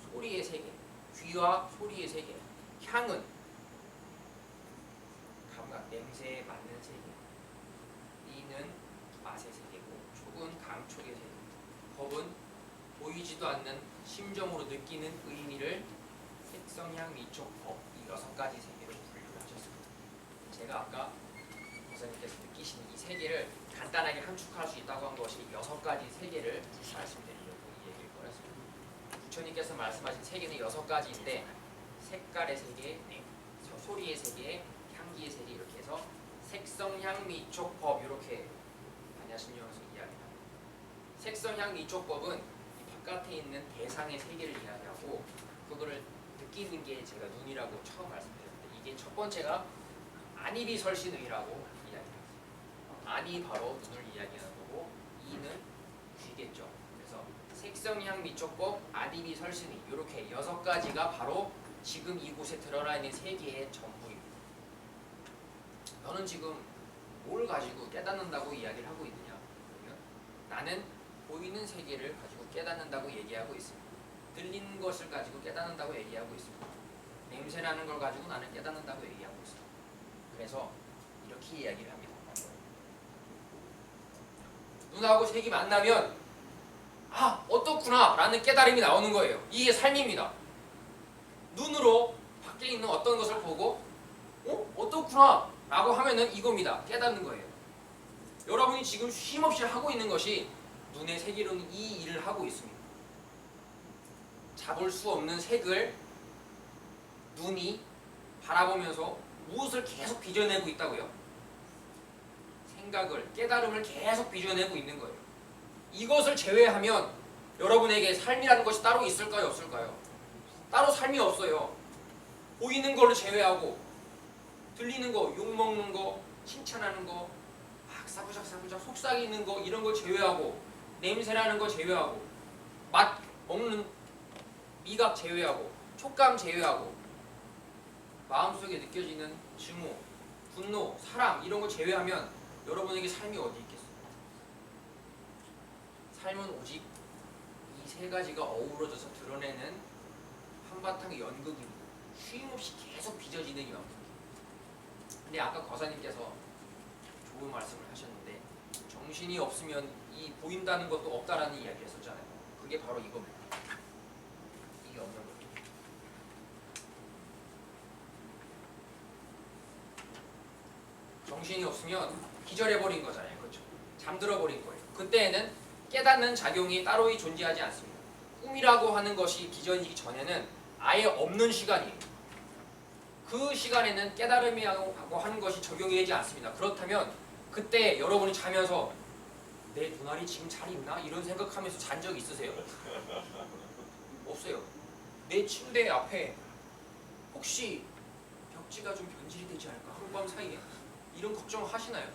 소리의 세계, 귀와 소리의 세계. 향은 감각, 냄새에 맞는 세계. 이는 맛의 세계고, 촉은 감촉의 세계. 법은 보이지도 않는 심정으로 느끼는 의미를 색성향 미촉법, 이 6가지 세계로 분류하셨습니다. 제가 아까 선생님께서 느끼신 이 세계를 간단하게 함축할 수 있다고 한 것이 6가지 세계를 말씀드리려고 이 얘기를 꺼냈습니다. 부처님께서 말씀하신 세계는 6가지인데 색깔의 세계, 소리의 세계, 향기의 세계 이렇게 해서 색성향 미촉법 이렇게 반야심경에서 이야기합니다. 색성향 미촉법은 이 바깥에 있는 대상의 세계를 이야기하고 그거를 느끼는 게 제가 눈이라고 처음 말씀드렸는데 이게 첫 번째가 안입이 설신의라고 이야기합니다. 안이 바로 눈을 이야기하는 거고 이는 귀겠죠. 그래서 색성향 미촉법, 안입이 설신의 이렇게 6가지가 바로 지금 이곳에 드러나 있는 세계의 전부입니다. 너는 지금 뭘 가지고 깨닫는다고 이야기를 하고 있느냐? 그러면 나는 보이는 세계를 가지고 깨닫는다고 얘기하고 있습니다. 들리는 것을 가지고 깨닫는다고 얘기하고 있습니다. 냄새나는 걸 가지고 나는 깨닫는다고 얘기하고 있습니다. 그래서 이렇게 이야기를 합니다. 눈하고 색이 만나면 아, 어떻구나 라는 깨달음이 나오는 거예요. 이게 삶입니다. 눈으로 밖에 있는 어떤 것을 보고 어떻구나 라고 하면은 이겁니다. 깨닫는 거예요. 여러분이 지금 쉼없이 하고 있는 것이 눈의 세계로는 이 일을 하고 있습니다. 잡을 수 없는 색을 눈이 바라보면서 무엇을 계속 빚어내고 있다고요? 생각을, 깨달음을 계속 빚어내고 있는 거예요. 이것을 제외하면 여러분에게 삶이라는 것이 따로 있을까요? 없을까요? 따로 삶이 없어요. 보이는 걸로 제외하고 들리는 거, 욕먹는 거, 칭찬하는 거, 막 사부작 속삭이는 거 이런 걸 제외하고 냄새나는 거 제외하고 맛 먹는 미각 제외하고 촉감 제외하고 마음속에 느껴지는 증오, 분노, 사랑 이런 거 제외하면 여러분에게 삶이 어디 있겠어요? 삶은 오직 이 세 가지가 어우러져서 드러내는 한바탕의 연극이고 쉼없이 계속 빚어지는 연극. 근데 아까 거사님께서 좋은 말씀을 하셨는데 정신이 없으면 이 보인다는 것도 없다라는 이야기 했었잖아요. 그게 바로 이겁니다. 이게 없는 거예요. 정신이 없으면 기절해버린 거잖아요. 그렇죠? 잠들어버린 거예요. 그때에는 깨닫는 작용이 따로이 존재하지 않습니다. 꿈이라고 하는 것이 기전이기 전에는 아예 없는 시간이에요. 그 시간에는 깨달음이라고 하는 것이 적용이 되지 않습니다. 그렇다면 그때 여러분이 자면서 내 눈알이 지금 잘 있나? 이런 생각하면서 잔 적 있으세요? 없어요. 내 침대 앞에 혹시 벽지가 좀 변질이 되지 않을까? 한밤 사이에 이런 걱정 하시나요?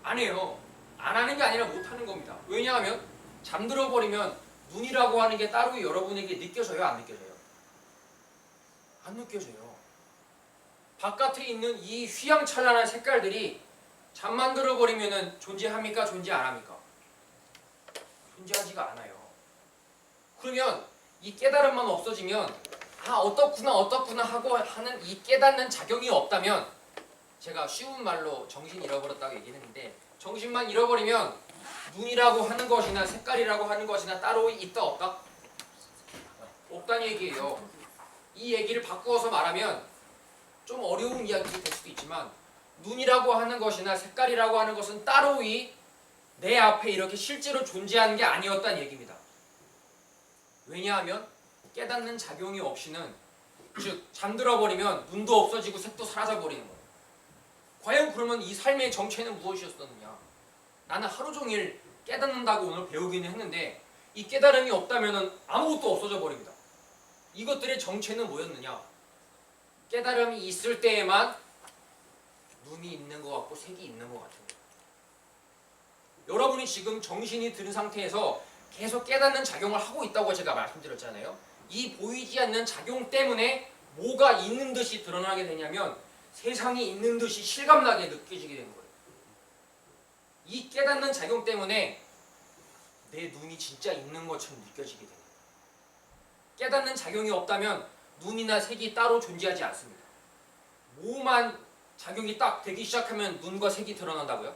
안 해요. 안 하는 게 아니라 못 하는 겁니다. 왜냐하면 잠들어 버리면 눈이라고 하는 게 따로 여러분에게 느껴져요? 안 느껴져요? 안 느껴져요. 바깥에 있는 이 휘황찬란한 색깔들이 잠만 들어버리면 존재합니까? 존재 안 합니까? 존재하지가 않아요. 그러면 이 깨달음만 없어지면 아 어떻구나 하고 하는 이 깨닫는 작용이 없다면 제가 쉬운 말로 정신 잃어버렸다고 얘기했는데 정신만 잃어버리면 눈이라고 하는 것이나 색깔이라고 하는 것이나 따로 있다 없다? 없다는 얘기예요. 이 얘기를 바꾸어서 말하면 좀 어려운 이야기가 될 수도 있지만 눈이라고 하는 것이나 색깔이라고 하는 것은 따로이 내 앞에 이렇게 실제로 존재하는 게 아니었다는 얘기입니다. 왜냐하면 깨닫는 작용이 없이는 즉 잠들어버리면 눈도 없어지고 색도 사라져버리는 거예요. 과연 그러면 이 삶의 정체는 무엇이었었느냐? 나는 하루 종일 깨닫는다고 오늘 배우기는 했는데 이 깨달음이 없다면 아무것도 없어져 버립니다. 이것들의 정체는 뭐였느냐? 깨달음이 있을 때에만 눈이 있는 것 같고 색이 있는 것 같은 거예요. 여러분이 지금 정신이 든 상태에서 계속 깨닫는 작용을 하고 있다고 제가 말씀드렸잖아요. 이 보이지 않는 작용 때문에 뭐가 있는 듯이 드러나게 되냐면 세상이 있는 듯이 실감나게 느껴지게 되는 거예요. 이 깨닫는 작용 때문에 내 눈이 진짜 있는 것처럼 느껴지게 돼요. 깨닫는 작용이 없다면 눈이나 색이 따로 존재하지 않습니다. 뭐만 작용이 딱 되기 시작하면 눈과 색이 드러난다고요?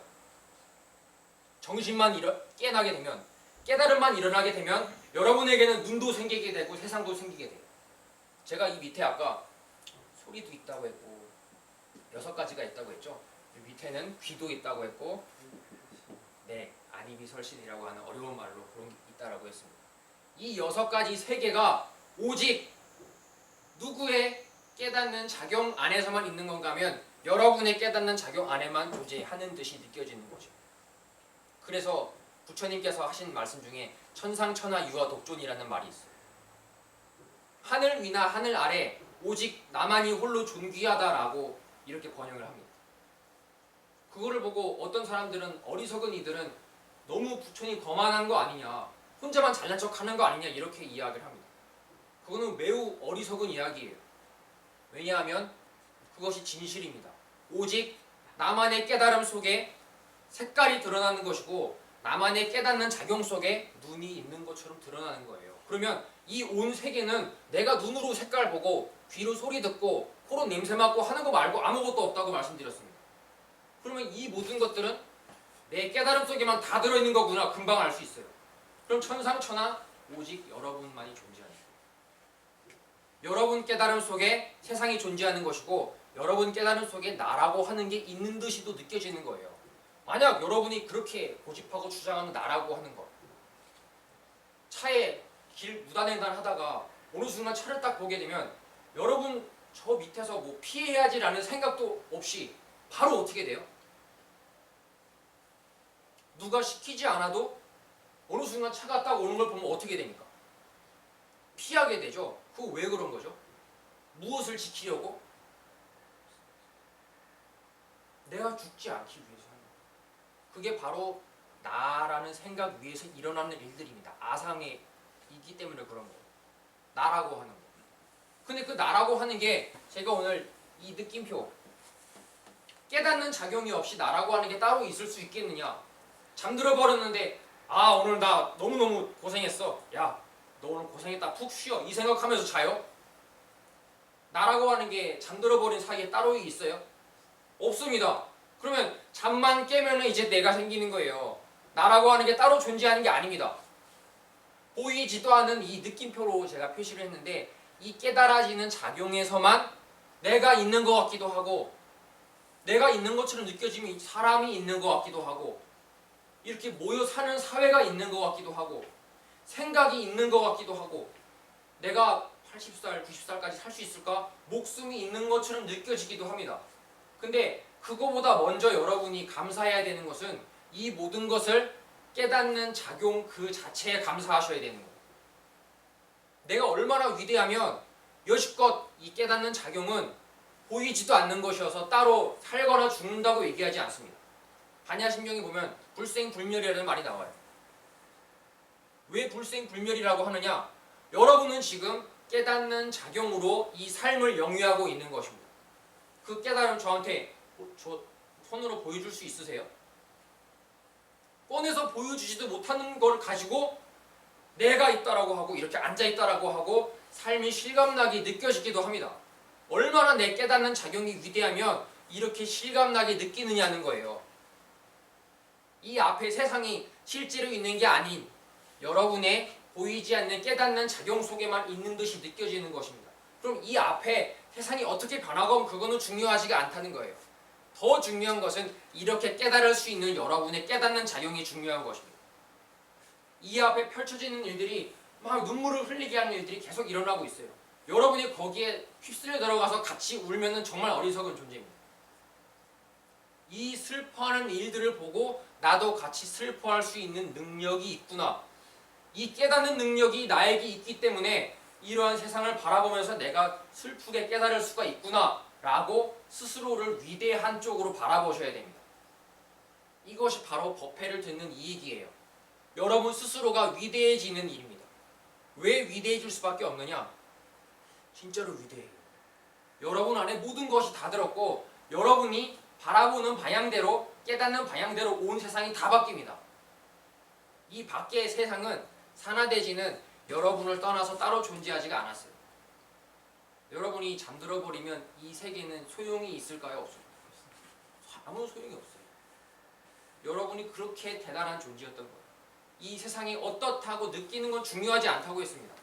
정신만 깨나게 되면 깨달음만 일어나게 되면 여러분에게는 눈도 생기게 되고 세상도 생기게 돼요. 제가 이 밑에 아까 소리도 있다고 했고 6가지가 있다고 했죠. 밑에는 귀도 있다고 했고 네, 아니비설신이라고 하는 어려운 말로 그런 게 있다라고 했습니다. 이 6가지 세계가 오직 누구의 깨닫는 작용 안에서만 있는 건가 하면 여러분의 깨닫는 작용 안에만 존재하는 듯이 느껴지는 거죠. 그래서 부처님께서 하신 말씀 중에 천상천하 유아 독존이라는 말이 있어요. 하늘 위나 하늘 아래 오직 나만이 홀로 존귀하다라고 이렇게 번역을 합니다. 그거를 보고 어떤 사람들은 어리석은 이들은 너무 부처님 거만한 거 아니냐, 혼자만 잘난 척하는 거 아니냐 이렇게 이야기를 합니다. 그거는 매우 어리석은 이야기예요. 왜냐하면 그것이 진실입니다. 오직 나만의 깨달음 속에 색깔이 드러나는 것이고 나만의 깨닫는 작용 속에 눈이 있는 것처럼 드러나는 거예요. 그러면 이 온 세계는 내가 눈으로 색깔 보고 귀로 소리 듣고 코로 냄새 맡고 하는 거 말고 아무것도 없다고 말씀드렸습니다. 그러면 이 모든 것들은 내 깨달음 속에만 다 들어있는 거구나 금방 알 수 있어요. 그럼 천상천하 오직 여러분만이 존재하는 거예요. 여러분 깨달음 속에 세상이 존재하는 것이고 여러분 깨달음 속에 나라고 하는 게 있는 듯이도 느껴지는 거예요. 만약 여러분이 그렇게 고집하고 주장하는 나라고 하는 것, 차에 길 무단횡단 하다가 어느 순간 차를 딱 보게 되면 여러분 저 밑에서 뭐 피해야지라는 생각도 없이 바로 어떻게 돼요? 누가 시키지 않아도 어느 순간 차가 딱 오는 걸 보면 어떻게 됩니까? 피하게 되죠. 그거 왜 그런 거죠? 무엇을 지키려고? 내가 죽지 않기 위해서 하는 거예요. 그게 바로 나라는 생각 위에서 일어나는 일들입니다. 아상에 있기 때문에 그런 거예요. 나라고 하는 거. 근데 그 나라고 하는 게 제가 오늘 이 느낌표 깨닫는 작용이 없이 나라고 하는 게 따로 있을 수 있겠느냐? 잠들어 버렸는데 아 오늘 나 너무너무 고생했어. 야 너 오늘 고생했다 푹 쉬어 이 생각하면서 자요? 나라고 하는 게 잠들어 버린 사이에 따로 있어요? 없습니다. 그러면 잠만 깨면 이제 내가 생기는 거예요. 나라고 하는 게 따로 존재하는 게 아닙니다. 보이지도 않은 이 느낌표로 제가 표시를 했는데 이 깨달아지는 작용에서만 내가 있는 것 같기도 하고 내가 있는 것처럼 느껴지면 사람이 있는 것 같기도 하고 이렇게 모여 사는 사회가 있는 것 같기도 하고 생각이 있는 것 같기도 하고 내가 80살, 90살까지 살 수 있을까? 목숨이 있는 것처럼 느껴지기도 합니다. 근데 그거보다 먼저 여러분이 감사해야 되는 것은 이 모든 것을 깨닫는 작용 그 자체에 감사하셔야 되는 거예요. 내가 얼마나 위대하면 여지껏 이 깨닫는 작용은 보이지도 않는 것이어서 따로 살거나 죽는다고 얘기하지 않습니다. 반야심경에 보면 불생불멸이라는 말이 나와요. 왜 불생불멸이라고 하느냐? 여러분은 지금 깨닫는 작용으로 이 삶을 영위하고 있는 것입니다. 그 깨달음 저한테 저 손으로 보여줄 수 있으세요? 꺼내서 보여주지도 못하는 걸 가지고 내가 있다라고 하고 이렇게 앉아있다라고 하고 삶이 실감나게 느껴지기도 합니다. 얼마나 내 깨닫는 작용이 위대하면 이렇게 실감나게 느끼느냐는 거예요. 이 앞에 세상이 실제로 있는 게 아닌 여러분의 보이지 않는 깨닫는 작용 속에만 있는 듯이 느껴지는 것입니다. 그럼 이 앞에 세상이 어떻게 변하건 그거는 중요하지가 않다는 거예요. 더 중요한 것은 이렇게 깨달을 수 있는 여러분의 깨닫는 작용이 중요한 것입니다. 이 앞에 펼쳐지는 일들이 막 눈물을 흘리게 하는 일들이 계속 일어나고 있어요. 여러분이 거기에 휩쓸려 들어가서 같이 울면은 정말 어리석은 존재입니다. 이 슬퍼하는 일들을 보고 나도 같이 슬퍼할 수 있는 능력이 있구나. 이 깨닫는 능력이 나에게 있기 때문에 이러한 세상을 바라보면서 내가 슬프게 깨달을 수가 있구나 라고 스스로를 위대한 쪽으로 바라보셔야 됩니다. 이것이 바로 법회를 듣는 이익이에요. 여러분 스스로가 위대해지는 일입니다. 왜 위대해질 수밖에 없느냐? 진짜로 위대해요. 여러분 안에 모든 것이 다 들었고 여러분이 바라보는 방향대로 깨닫는 방향대로 온 세상이 다 바뀝니다. 이 밖의 세상은 산화대지는 여러분을 떠나서 따로 존재하지가 않았어요. 여러분이 잠들어 버리면 이 세계는 소용이 있을까요? 없습니다. 아무 소용이 없어요. 여러분이 그렇게 대단한 존재였던 거예요. 이 세상이 어떻다고 느끼는 건 중요하지 않다고 했습니다.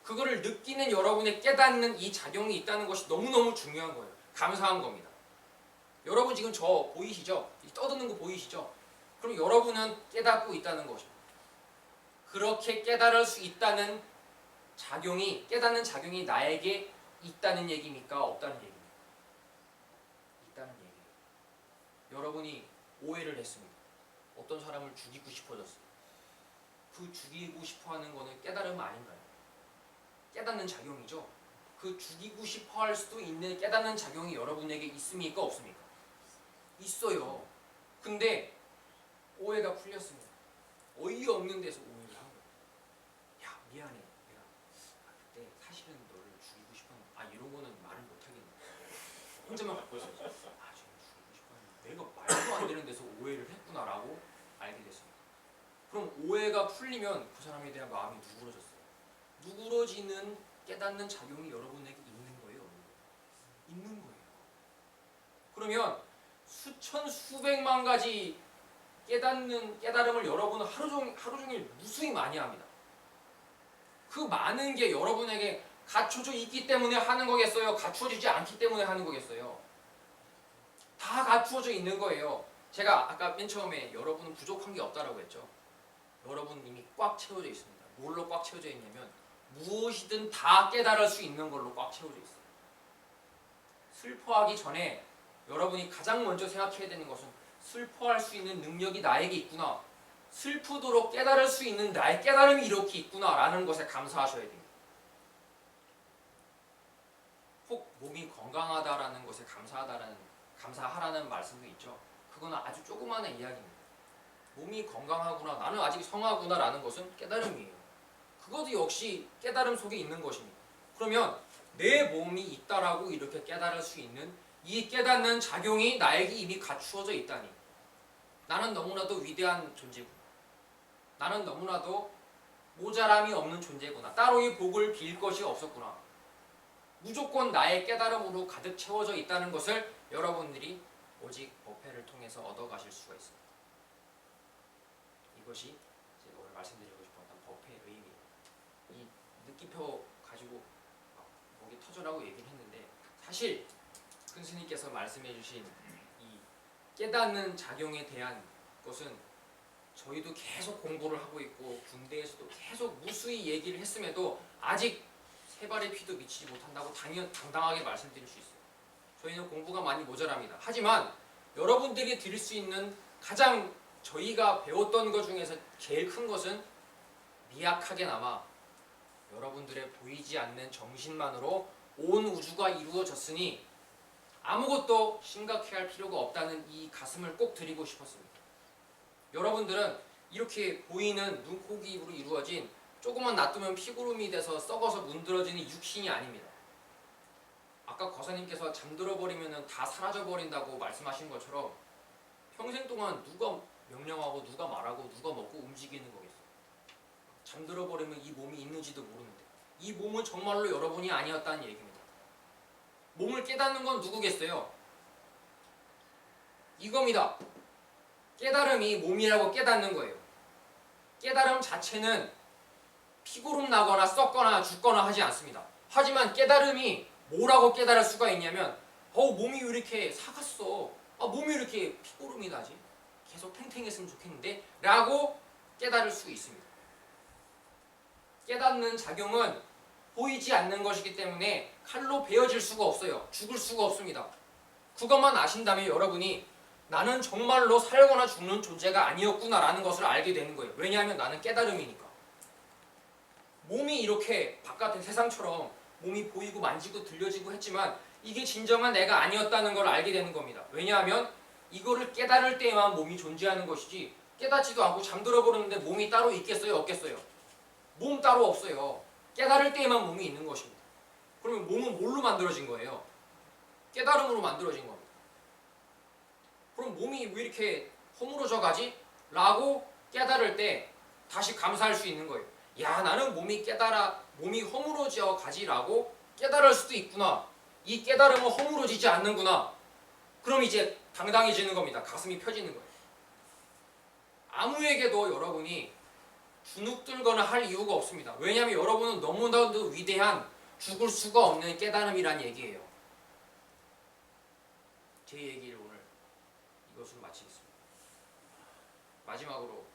그거를 느끼는 여러분의 깨닫는 이 작용이 있다는 것이 너무너무 중요한 거예요. 감사한 겁니다. 여러분 지금 저 보이시죠? 떠드는 거 보이시죠? 그럼 여러분은 깨닫고 있다는 것입니다. 그렇게 깨달을 수 있다는 작용이 깨닫는 작용이 나에게 있다는 얘기입니까? 없다는 얘기입니까? 있다는 얘기예요. 여러분이 오해를 했습니다. 어떤 사람을 죽이고 싶어졌어요. 그 죽이고 싶어하는 거는 깨달음 아닌가요? 깨닫는 작용이죠. 그 죽이고 싶어할 수도 있는 깨닫는 작용이 여러분에게 있습니까? 없습니까? 있어요. 근데 오해가 풀렸습니다. 어이없는 데서 오해를 한 거예요. 야 미안해. 내가 그때 사실은 너를 죽이고 싶었는데 이런 거는 말을 못하겠네. 혼자만 갖고 있었어요. 지금 죽이고 싶었는데 내가 말도 안 되는 데서 오해를 했구나라고 알게 됐습니다. 그럼 오해가 풀리면 그 사람에 대한 마음이 누그러졌어요. 누그러지는 깨닫는 작용이 여러분에게 있는 거예요? 있는 거예요. 그러면 수천 수백만 가지 깨달음을 여러분은 하루 종일 무수히 많이 합니다. 그 많은 게 여러분에게 갖춰져 있기 때문에 하는 거겠어요? 갖추어지지 않기 때문에 하는 거겠어요? 다 갖추어져 있는 거예요. 제가 아까 맨 처음에 여러분은 부족한 게 없다라고 했죠. 여러분 이미 꽉 채워져 있습니다. 뭘로 꽉 채워져 있냐면 무엇이든 다 깨달을 수 있는 걸로 꽉 채워져 있어요. 슬퍼하기 전에 여러분이 가장 먼저 생각해야 되는 것은 슬퍼할 수 있는 능력이 나에게 있구나. 슬프도록 깨달을 수 있는 나의 깨달음이 이렇게 있구나라는 것에 감사하셔야 됩니다. 혹 몸이 건강하다라는 것에 감사하라는 말씀도 있죠. 그거는 아주 조그마한 이야기입니다. 몸이 건강하구나, 나는 아직 성하구나라는 것은 깨달음이에요. 그것도 역시 깨달음 속에 있는 것입니다. 그러면 내 몸이 있다라고 이렇게 깨달을 수 있는 이 깨닫는 작용이 나에게 이미 갖추어져 있다니, 나는 너무나도 위대한 존재구나. 나는 너무나도 모자람이 없는 존재구나. 따로 이 복을 빌 것이 없었구나. 무조건 나의 깨달음으로 가득 채워져 있다는 것을 여러분들이 오직 법회를 통해서 얻어가실 수가 있습니다. 이것이 제가 오늘 말씀드리고 싶었던 법회의 의미예요. 이 느낌표 가지고 목이 터져라고 얘기를 했는데, 사실 큰 스님께서 말씀해 주신 이 깨닫는 작용에 대한 것은 저희도 계속 공부를 하고 있고 군대에서도 계속 무수히 얘기를 했음에도 아직 세 발의 피도 미치지 못한다고 당당하게 말씀드릴 수 있어요. 저희는 공부가 많이 모자랍니다. 하지만 여러분들이 드릴 수 있는 가장 저희가 배웠던 것 중에서 제일 큰 것은 미약하게나마 여러분들의 보이지 않는 정신만으로 온 우주가 이루어졌으니 아무것도 심각해할 필요가 없다는 이 가슴을 꼭 드리고 싶었습니다. 여러분들은 이렇게 보이는 눈, 코, 귀, 입으로 이루어진 조금만 놔두면 피구름이 돼서 썩어서 문드러지는 육신이 아닙니다. 아까 거사님께서 잠들어 버리면 다 사라져 버린다고 말씀하신 것처럼 평생 동안 누가 명령하고 누가 말하고 누가 먹고 움직이는 거겠어요. 잠들어 버리면 이 몸이 있는지도 모르는데, 이 몸은 정말로 여러분이 아니었다는 얘기입니다. 몸을 깨닫는 건 누구겠어요? 이겁니다. 깨달음이 몸이라고 깨닫는 거예요. 깨달음 자체는 피고름 나거나 썩거나 죽거나 하지 않습니다. 하지만 깨달음이 뭐라고 깨달을 수가 있냐면, 몸이 왜 이렇게 사갔어? 몸이 왜 이렇게 피고름이 나지? 계속 탱탱했으면 좋겠는데? 라고 깨달을 수 있습니다. 깨닫는 작용은 보이지 않는 것이기 때문에 칼로 베어질 수가 없어요. 죽을 수가 없습니다. 그것만 아신다면 여러분이 나는 정말로 살거나 죽는 존재가 아니었구나 라는 것을 알게 되는 거예요. 왜냐하면 나는 깨달음이니까. 몸이 이렇게 바깥의 세상처럼 몸이 보이고 만지고 들려지고 했지만 이게 진정한 내가 아니었다는 걸 알게 되는 겁니다. 왜냐하면 이거를 깨달을 때에만 몸이 존재하는 것이지, 깨닫지도 않고 잠들어 버렸는데 몸이 따로 있겠어요? 없겠어요? 몸 따로 없어요. 깨달을 때에만 몸이 있는 것입니다. 그러면 몸은 뭘로 만들어진 거예요? 깨달음으로 만들어진 겁니다. 그럼 몸이 왜 이렇게 허물어져 가지? 라고 깨달을 때 다시 감사할 수 있는 거예요. 야, 나는 몸이 허물어져 가지라고 깨달을 수도 있구나. 이 깨달음은 허물어지지 않는구나. 그럼 이제 당당해지는 겁니다. 가슴이 펴지는 거예요. 아무에게도 여러분이 주눅들거나 할 이유가 없습니다. 왜냐하면 여러분은 너무나도 위대한 죽을 수가 없는 깨달음이란 얘기예요. 제 얘기를 오늘 이것으로 마치겠습니다. 마지막으로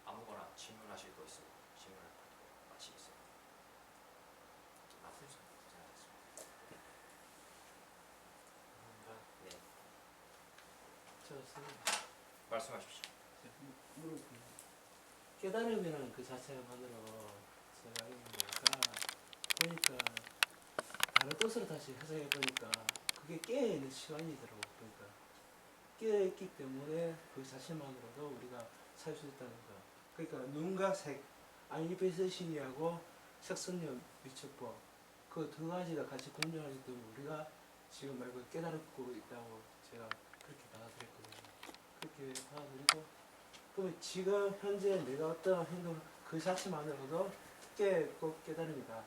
아무거나 질문하실 거 있으면 질문을 받고 마치겠습니다. 네, 저 선생님, 말씀하십시오. 깨달음이라는 그 자체만으로 제가 보니까 다른 뜻으로 다시 해석해 보니까 그게 깨어있는 시간이더라고. 그러니까 깨어있기 때문에 그 자체만으로도 우리가 살 수 있다는 거. 그러니까 눈과 색, 아니베세신이하고 색선력 미처법, 그 두 가지가 같이 공존하기 때문에 우리가 지금 말고 깨달고 있다고 제가 그렇게 받아들였거든요. 그렇게 받아들이고, 그러면 지금 현재 내가 어떤 행동 그 자체만으로도 깨달음이다.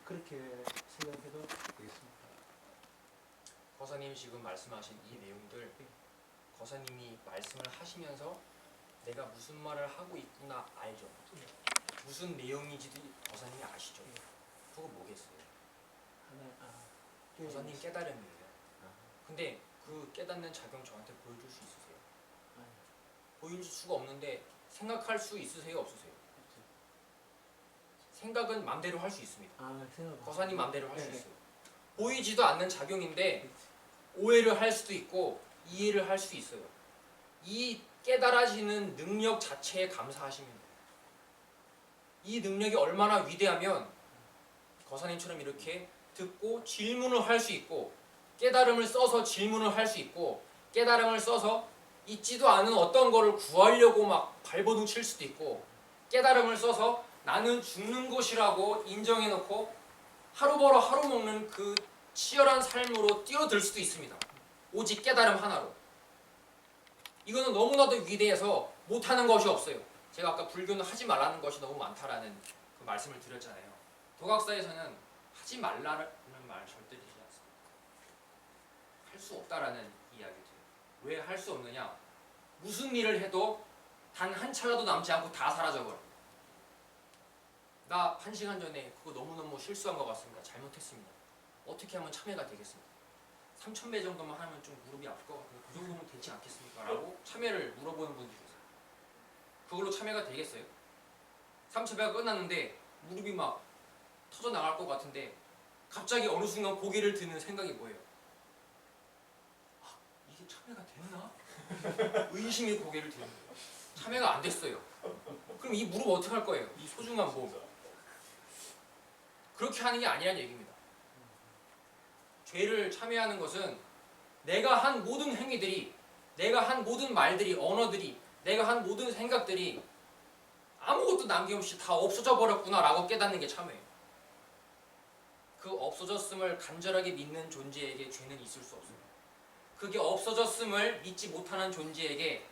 그렇게 생각해도 되겠습니다. 거사님 지금 말씀하신 이 내용들 거사님이 말씀을 하시면서 내가 무슨 말을 하고 있구나 알죠. 무슨 내용인지도 거사님이 아시죠. 그거 뭐겠어요? 거사님 깨달음이에요. 근데 그 깨닫는 작용 저한테 보여줄 수 있으세요? 보여줄 수가 없는데 생각할 수 있으세요? 없으세요? 생각은 맘대로 할 수 있습니다. 거사님 맘대로 할 수 있어요. 보이지도 않는 작용인데 오해를 할 수도 있고 이해를 할 수 있어요. 이 깨달아지는 능력 자체에 감사하시면 돼요. 이 능력이 얼마나 위대하면 거사님처럼 이렇게 듣고 질문을 할 수 있고 깨달음을 써서 질문을 할 수 있고 깨달음을 써서 있지도 않은 어떤 거를 구하려고 막 발버둥 칠 수도 있고 깨달음을 써서 나는 죽는 것이라고 인정해놓고 하루 벌어 하루 먹는 그 치열한 삶으로 뛰어들 수도 있습니다. 오직 깨달음 하나로. 이거는 너무나도 위대해서 못하는 것이 없어요. 제가 아까 불교는 하지 말라는 것이 너무 많다라는 그 말씀을 드렸잖아요. 도각사에서는 하지 말라는 말 절대 되지 않습니다. 할 수 없다라는 이야기죠. 왜 할 수 없느냐? 무슨 일을 해도 단 한 찰나도 남지 않고 다 사라져버려. 나 1시간 전에 그거 너무너무 실수한 것 같습니다. 잘못했습니다. 어떻게 하면 참회가 되겠습니까? 3000배 정도만 하면 좀 무릎이 아플 것 같은데 그 정도면 되지 않겠습니까? 라고 참회를 물어보는 분들이 있어요. 그걸로 참회가 되겠어요? 3000배가 끝났는데 무릎이 막 터져 나갈 것 같은데 갑자기 어느 순간 고개를 드는 생각이 뭐예요? 아, 이게 참회가 됐나? 의심의 고개를 드는 거예요. 참회가 안 됐어요. 그럼 이 무릎 어떻게 할 거예요? 이 소중한 몸. 그렇게 하는 게 아니라는 얘기입니다. 죄를 참회하는 것은 내가 한 모든 행위들이, 내가 한 모든 말들이, 언어들이, 내가 한 모든 생각들이 아무것도 남김없이 다 없어져 버렸구나 라고 깨닫는 게 참회예요. 그 없어졌음을 간절하게 믿는 존재에게 죄는 있을 수 없습니다. 그게 없어졌음을 믿지 못하는 존재에게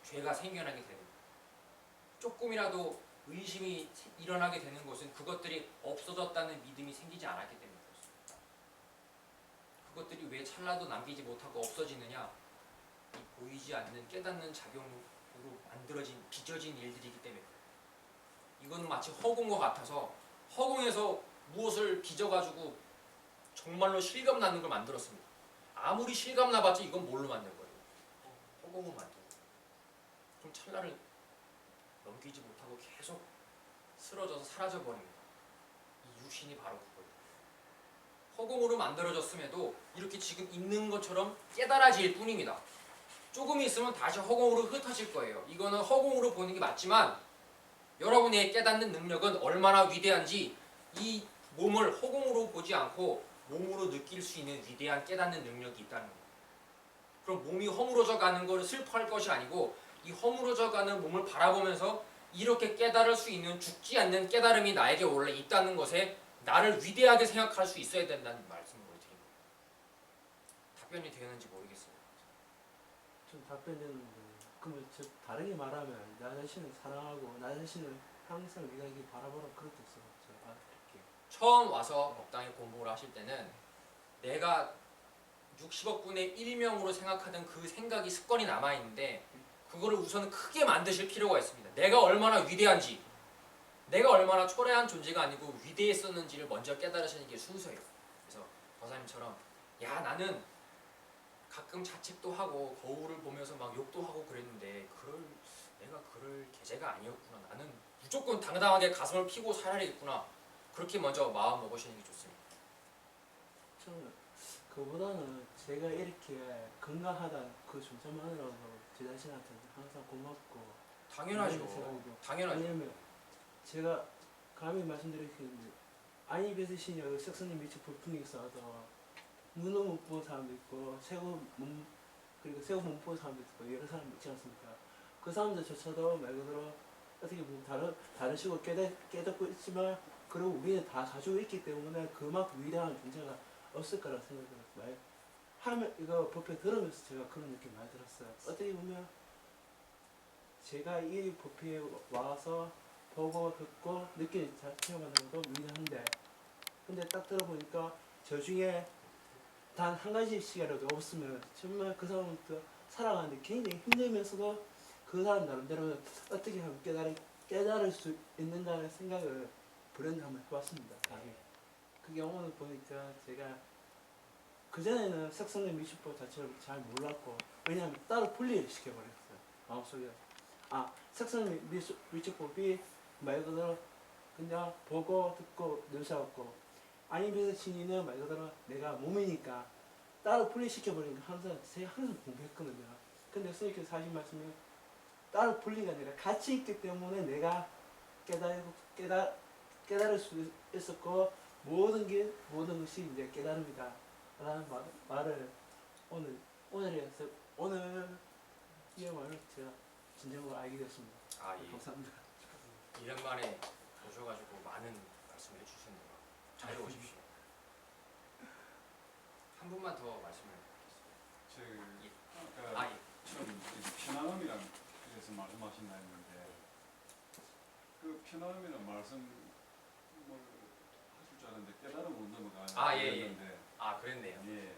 죄가 생겨나게 됩니다. 조금이라도 의심이 일어나게 되는 것은 그것들이 없어졌다는 믿음이 생기지 않았기 때문에 그렇습니다. 그것들이 왜 찰나도 남기지 못하고 없어지느냐? 이 보이지 않는 깨닫는 작용으로 만들어진 빚어진 일들이기 때문에 이건 마치 허공과 같아서 허공에서 무엇을 빚어가지고 정말로 실감나는 걸 만들었습니다. 아무리 실감나봤자 이건 뭘로 만든 거예요? 허공으로 만든 거예요. 그럼 찰나를 넘기지 못하고 계속 쓰러져서 사라져버립니다. 이 육신이 바로 그거예요. 허공으로 만들어졌음에도 이렇게 지금 있는 것처럼 깨달아질 뿐입니다. 조금 있으면 다시 허공으로 흩어질 거예요. 이거는 허공으로 보는 게 맞지만 여러분의 깨닫는 능력은 얼마나 위대한지 이 몸을 허공으로 보지 않고 몸으로 느낄 수 있는 위대한 깨닫는 능력이 있다는 거예요. 그럼 몸이 허물어져 가는 것을 슬퍼할 것이 아니고 이 허물어져 가는 몸을 바라보면서 이렇게 깨달을 수 있는 죽지 않는 깨달음이 나에게 원래 있다는 것에 나를 위대하게 생각할 수 있어야 된다는 말씀을 드립니다. 답변이 되었는지 모르겠어요. 좀 답변되는데 그러면 저 다르게 말하면 나 자신을 사랑하고 나 자신을 항상 위대하게 바라보라 그런 뜻으로 제가 받아들일게요. 처음 와서 법당에 공부를 하실 때는 내가 60억 분의 1명으로 생각하던 그 생각이 습관이 남아있는데 그거를 우선 크게 만드실 필요가 있습니다. 내가 얼마나 위대한지, 내가 얼마나 초라한 존재가 아니고 위대했었는지를 먼저 깨달으시는 게 순서예요. 그래서 거사님처럼 야 나는 가끔 자책도 하고 거울을 보면서 막 욕도 하고 그랬는데 내가 그럴 계제가 아니었구나. 나는 무조건 당당하게 가슴을 피고 살아야겠구나. 그렇게 먼저 마음 먹으시는 게 좋습니다. 저는 그보다는 제가 이렇게 건강하다는 그 존재만으로도 제 자신한테 항상 고맙고 당연하죠. 당연하죠. 왜냐면 제가 감히 말씀드리겠는데 아니베스 시녀 석선님 미치 불풍이 있어도 눈을 못 보는 사람도 있고 그리고 새우 못 보는 사람도 있고 여러 사람 있지 않습니까? 그 사람들조차도 말 그대로 어떻게 보면 다른 식으로 깨닫고 있지만 그리고 우리는 다 가지고 있기 때문에 그만큼 위대한 존재가 없을 거라고 생각을 하면 이거 법회 들으면서 제가 그런 느낌 많이 들었어요. 어떻게 보면 제가 이 법회에 와서 보고 듣고 느끼는 자체만으로도 위대한데 근데 딱 들어보니까 저 중에 단 한 가지 시간이라도 없으면 정말 그 사람부터 살아가는데 굉장히 힘들면서도 그 사람 나름대로 어떻게 하면 깨달을 수 있는가라는 생각을 브랜드 한번 해봤습니다. 그 경우는 보니까 제가 그전에는 색선의 미술법 자체를 잘 몰랐고, 왜냐하면 따로 분리를 시켜버렸어요. 마음속에. 아, 색선의 미술법이 말 그대로 그냥 보고 듣고 묘사하고, 아니면서 신인은 말 그대로 내가 몸이니까 따로 분리시켜버리니까 제가 항상 공부했거든요. 근데 선생님께서 하신 말씀이 따로 분리가 아니라 같이 있기 때문에 내가 깨달을 수 있었고, 모든 것이 이제 깨달음이다 라는 말을 오늘 이 말을 제가 진정으로 알게 됐습니다. 아, 예. 감사합니다. 1년 만에 오셔가지고 많은 말씀을 해주시네요. 잘 오십시오. 한 분만 더 말씀을 제 아, 아까 예. 처음 편안함이란 그래서 말씀하신다 했는데 그 편안함이란 말씀 뭐 하실 줄 알았는데 깨달음으로 넘어가는 아, 예, 예. 거였는데 아, 그랬네요. 예,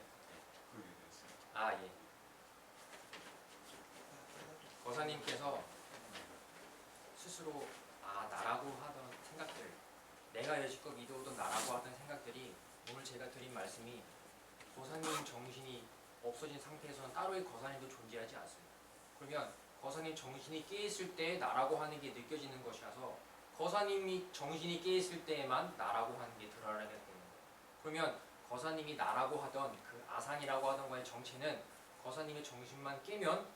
그렇게 됐어요. 아, 예. 거사님께서 스스로 나라고 하던 생각들, 내가 여지껏 믿어오던 나라고 하던 생각들이 오늘 제가 드린 말씀이 거사님 정신이 없어진 상태에서는 따로의 거사님도 존재하지 않습니다. 그러면 거사님 정신이 깨있을 때 나라고 하는 게 느껴지는 것이라서 거사님이 정신이 깨있을 때에만 나라고 하는 게 드러나게 되는 거예요. 그러면 거사님이 나라고 하던 그 아상이라고 하던 거의 정체는 거사님의 정신만 깨면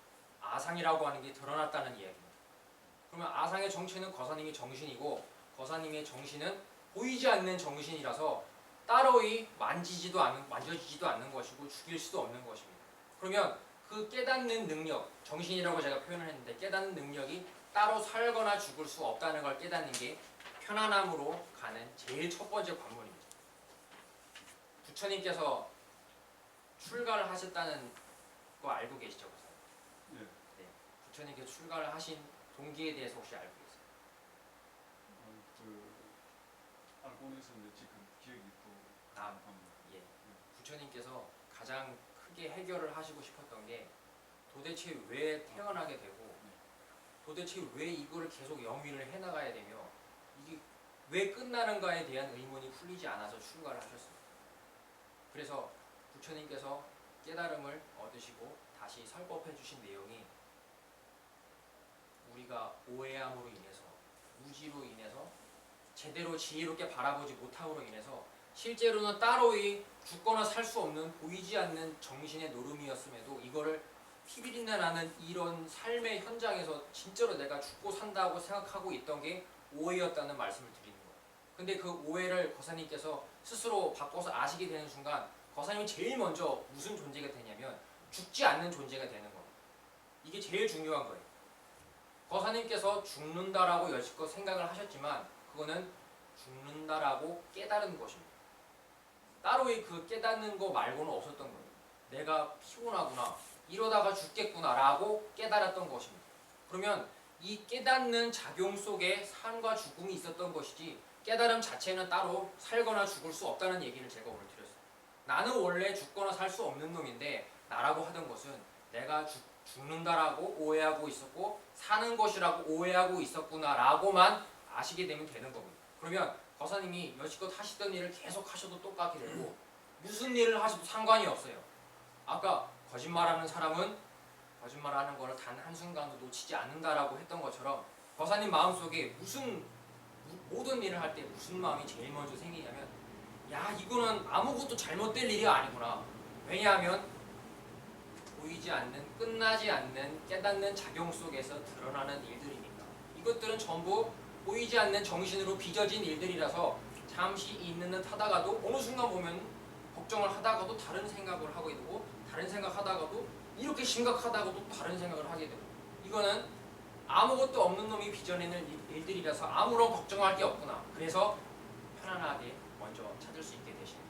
아상이라고 하는 게 드러났다는 이야기입니다. 그러면 아상의 정체는 거사님의 정신이고 거사님의 정신은 보이지 않는 정신이라서 따로이 만져지지도 않는 것이고 죽일 수도 없는 것입니다. 그러면 그 깨닫는 능력, 정신이라고 제가 표현을 했는데 깨닫는 능력이 따로 살거나 죽을 수 없다는 걸 깨닫는 게 편안함으로 가는 제일 첫 번째 관문입니다. 부처님께서 출가를 하셨다는 거 알고 계시죠? 예. 네. 부처님께서 출가를 하신 동기에 대해서 혹시 알고 계세요? 그 알고는 있었는데 지금 기억이 또 아, 예. 부처님께서 가장 크게 해결을 하시고 싶었던 게 도대체 왜 태어나게 되고 도대체 왜 이거를 계속 영위를 해나가야 되며 이게 왜 끝나는가에 대한 의문이 풀리지 않아서 출가를 하셨습니다. 그래서 부처님께서 깨달음을 얻으시고 다시 설법해 주신 내용이 우리가 오해함으로 인해서 무지로 인해서 제대로 지혜롭게 바라보지 못함으로 인해서 실제로는 따로이 죽거나 살 수 없는 보이지 않는 정신의 노름이었음에도 이거를 피비린내 나는 이런 삶의 현장에서 진짜로 내가 죽고 산다고 생각하고 있던 게 오해였다는 말씀을 드리는 거예요. 근데 그 오해를 거사님께서 스스로 바꿔서 아시게 되는 순간 거사님이 제일 먼저 무슨 존재가 되냐면 죽지 않는 존재가 되는 겁니다. 이게 제일 중요한 거예요. 거사님께서 죽는다라고 여지껏 생각을 하셨지만 그거는 죽는다라고 깨달은 것입니다. 따로의 그 깨닫는 거 말고는 없었던 거예요. 내가 피곤하구나, 이러다가 죽겠구나 라고 깨달았던 것입니다. 그러면 이 깨닫는 작용 속에 삶과 죽음이 있었던 것이지 깨달음 자체는 따로 살거나 죽을 수 없다는 얘기를 제가 오늘 드렸어요. 나는 원래 죽거나 살 수 없는 놈인데 나라고 하던 것은 내가 죽는다라고 오해하고 있었고 사는 것이라고 오해하고 있었구나 라고만 아시게 되면 되는 겁니다. 그러면 거사님이 여지껏 하시던 일을 계속 하셔도 똑같게 되고 무슨 일을 하셔도 상관이 없어요. 아까 거짓말하는 사람은 거짓말하는 거를 단 한순간도 놓치지 않는다라고 했던 것처럼 거사님 마음속에 모든 일을 할 때 무슨 마음이 제일 먼저 생기냐면 야 이거는 아무것도 잘못될 일이 아니구나. 왜냐하면 보이지 않는 끝나지 않는 깨닫는 작용 속에서 드러나는 일들이니까 이것들은 전부 보이지 않는 정신으로 빚어진 일들이라서 잠시 있는 듯 하다가도 어느 순간 보면 걱정을 하다가도 다른 생각을 하게 되고 다른 생각하다가도 이렇게 심각하다가도 다른 생각을 하게 되고 이거는 아무것도 없는 놈이 빚어내는 일들이라서 아무런 걱정할 게 없구나. 그래서 편안하게 먼저 찾을 수 있게 되십니다.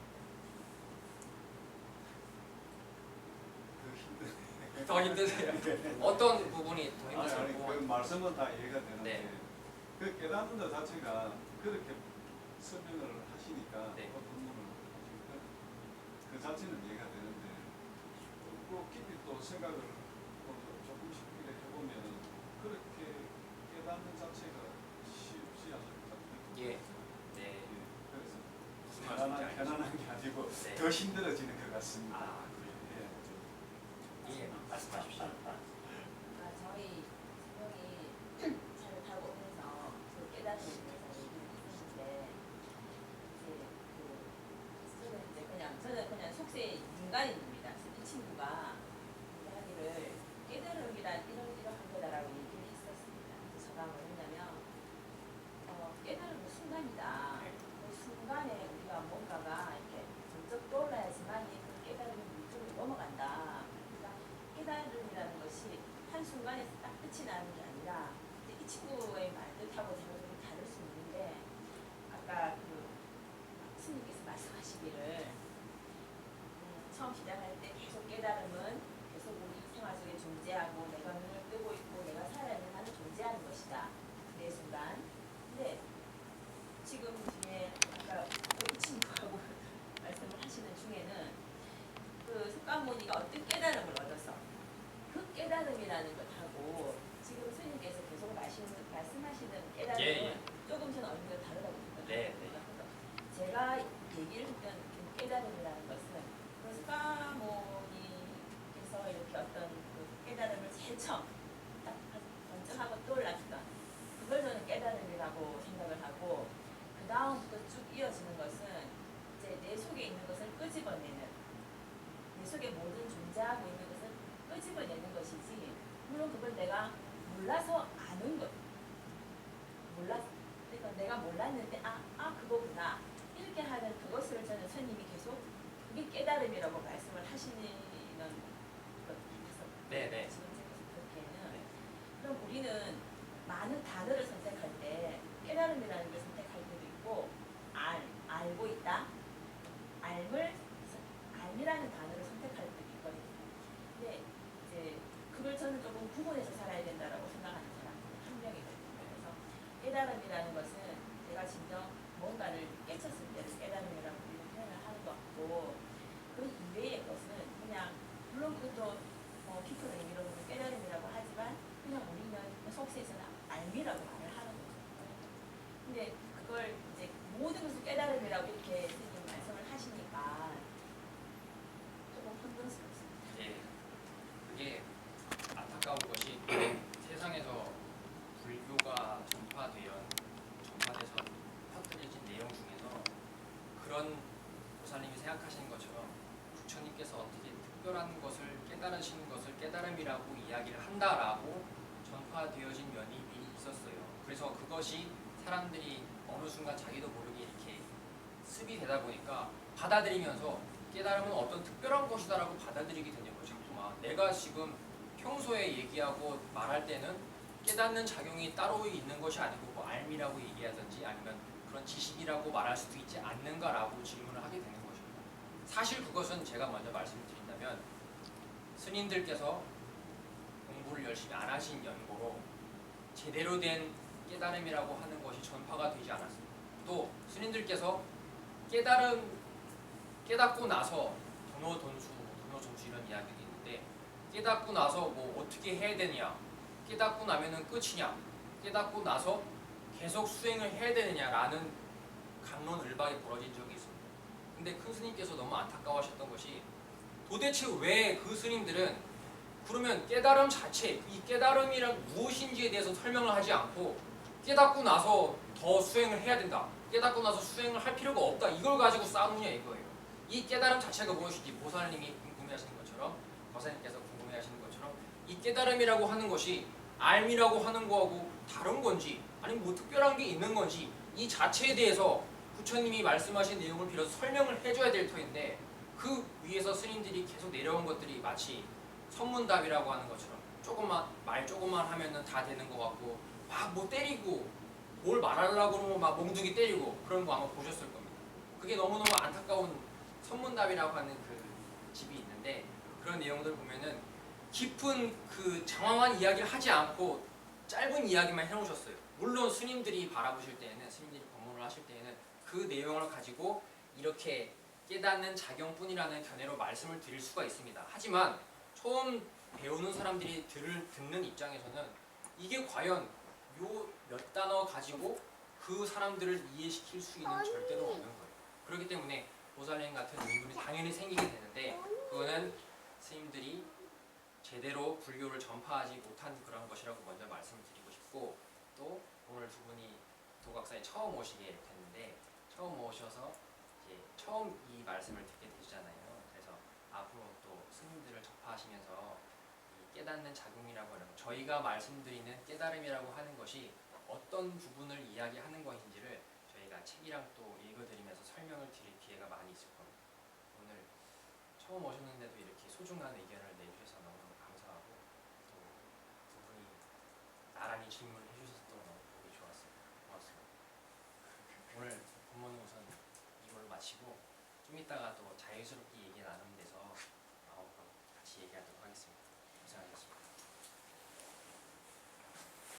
더 힘드세요? 어떤 부분이 더 힘드세요? 아니, 그 말씀은 다 이해가 되는데 네. 그 깨닫는 것 자체가 그렇게 설명을 하시니까 네. 어떤 분은 그 자체는 이해가 되는데 또 깊이 또 생각을 또 조금씩 이렇게 해보면 그렇게 깨닫는 자체가 쉽지 않을 것 같아요. 예. 네. 그래서 무슨 말씀인지 알겠습니다. 편안한 게 아니고 네. 더 힘들어지는 것 같습니다. 아, 그래요? 예, 말씀하십시오. 저희 분명히 차를 타고 오면서 그 깨닫는 면서 얘기를 했었는데 저는 그냥 속세 인간입니다. 이 친구가 이야기를 깨달음이란 이러한 거다라고 얘기를 했었습니다. 그래서 제가 뭐였냐면 깨달음은 순간이다. 그 순간에 우리가 뭔가가 이렇게 번쩍 떠올라야지만 그 깨달음의 물줄을 넘어간다. 그러니까 깨달음이라는 것이 한 순간에서 딱 끝이 나는 게 아니라 이 친구의 말뜻하고 제가 좀 다를 수 있는데 아까 그 스님께서 말씀하시기를 처음 시작할 때 계속 깨달음은 계속 우리 생활 속에 존재하고 내가 눈을 뜨고 있고 내가 살아있는 나는 존재하는 것이다. 매 순간. 근데 지금 뒤에 아까 이 친구하고 말씀을 하시는 중에는 그 석가모니가 어떤 깨달음을 얻어서 그 깨달음이라는 것하고 지금 스님께서 계속 말씀하시는 깨달음은 예. 조금 저는 어느 정도 다르다고 생각합니다. 네, 네. 제가 얘기를 했던 그 깨달음이라는 것은 그 석가모니께서 이렇게 어떤 그 깨달음을 제일 처음 딱 번쩍하고 떠올랐던 그걸 저는 깨달음이라고 생각을 하고 그 다음부터 쭉 이어지는 것은 이제 내 속에 있는 것을 끄집어내는 내 속에 모든 존재하고 있는 것을 끄집어내는 것이지 물론 그걸 내가 몰라서 아는 것 그러니까 내가 몰랐는데 그거구나 이렇게 하는 그것을 저는 스님이 계속 그게 깨달음이라고 말씀을 하시는 것 같아서 네. 지금 생각해서 그렇게는 네. 그럼 우리는 많은 단어를 선택할 때 깨달음이라는 걸 선택할 때도 있고 알고 있다 알미라는 단어를 선택할 때도 있거든요. 근데 이제 그걸 저는 조금 구분해서 살아야 된다라고 생각하는 사람 한 명이거든요. 그래서 깨달음이라는 것은 제가 진정 뭔가를 깨쳤을 때를 깨달음이라고 우리는 표현을 하는 것 같고 그 이외의 것은 그냥 물론 그것도 깊은 의미로 보면 깨달음이라고 하지만 그냥 우리는 속세에서는 알미라고 말을 하는 거죠. 근데 그걸 이제 모든 것을 깨달음이라고 이렇게 선생님 말씀을 하시니까 조금 혼돈스럽습니다. 예. 그게 안타까운 것이 세상에서 불교가 전파돼서 퍼뜨려진 내용 중에서 그런 보살님이 생각하시는 것처럼 부처님께서 어떻게 특별한 것을 깨달으시는 것을 깨달음이라고 이야기를 한다라고 전파되어진 면이 미리 있었어요. 그래서 그것이 사람들이 어느 순간 자기도 모르게 이렇게 습이 되다 보니까 받아들이면서 깨달음은 어떤 특별한 것이다라고 받아들이게 되는 거죠. 내가 지금 평소에 얘기하고 말할 때는 깨닫는 작용이 따로 있는 것이 아니고 뭐 알미라고 얘기하든지 아니면 그런 지식이라고 말할 수도 있지 않는가라고 질문을 하게 되는 것입니다. 사실 그것은 제가 먼저 말씀을 드린다면 스님들께서 공부를 열심히 안 하신 연고로 제대로 된 깨달음이라고 하는 것이 전파가 되지 않았습니다. 또 스님들께서 깨닫고 나서 도노전수 이런 이야기도 있는데 깨닫고 나서 뭐 어떻게 해야 되느냐 깨닫고 나면은 끝이냐 깨닫고 나서 계속 수행을 해야 되느냐라는 갑론을박이 벌어진 적이 있습니다. 근데 큰 스님께서 너무 안타까워하셨던 것이 도대체 왜 그 스님들은 그러면 깨달음 자체 이 깨달음이란 무엇인지에 대해서 설명을 하지 않고 깨닫고 나서 더 수행을 해야 된다 깨닫고 나서 수행을 할 필요가 없다 이걸 가지고 싸우느냐 이거예요. 이 깨달음 자체가 무엇인지 보살님이 궁금해하시는 것처럼 거사님께서 궁금해하시는 것처럼 이 깨달음이라고 하는 것이 알미라고 하는 거하고 다른 건지 아니면 뭐 특별한 게 있는 건지 이 자체에 대해서 부처님이 말씀하신 내용을 빌어서 설명을 해줘야 될 터인데 그 위에서 스님들이 계속 내려온 것들이 마치 선문답이라고 하는 것처럼 조금만 하면은 다 되는 것 같고 막 뭐 때리고 뭘 말하려고 그러면 막 몽둥이 때리고 그런 거 아마 보셨을 겁니다. 그게 너무너무 안타까운 선문답이라고 하는 그 집이 있는데 그런 내용들 보면은 깊은 그 장황한 이야기를 하지 않고 짧은 이야기만 해놓으셨어요. 물론 스님들이 바라보실 때에는 스님들이 법문을 하실 때에는 그 내용을 가지고 이렇게 깨닫는 작용뿐이라는 견해로 말씀을 드릴 수가 있습니다. 하지만 처음 배우는 사람들이 듣는 입장에서는 이게 과연 요 몇 단어 가지고 그 사람들을 이해시킬 수 있는 절대로 없는 거예요. 그렇기 때문에 보살님 같은 의문이 당연히 생기게 되는데 그거는 스님들이 제대로 불교를 전파하지 못한 그런 것이라고 먼저 말씀을 드리고 싶고, 또 오늘 두 분이 도각사에 처음 오시게 됐는데 처음 오셔서 이제 처음 이 말씀을 듣게 되잖아요. 그래서 앞으로 또 스님들을 접하시면서 이 깨닫는 작용이라고 하는, 저희가 말씀드리는 깨달음이라고 하는 것이 어떤 부분을 이야기하는 것인지를 저희가 책이랑 또 읽어드리면서 설명을 드릴 기회가 많이 있을 겁니다. 오늘 처음 오셨는데도 이렇게 소중한 의견을 내주셔서 너무너무 감사하고, 또 두 분이 나란히 질문을 해주셔서 또 너무 보기 좋았습니다. 고맙습니다. 오늘 본문은 우선 이걸로 마치고 좀 이따가 또 자유스럽게 얘기 나누면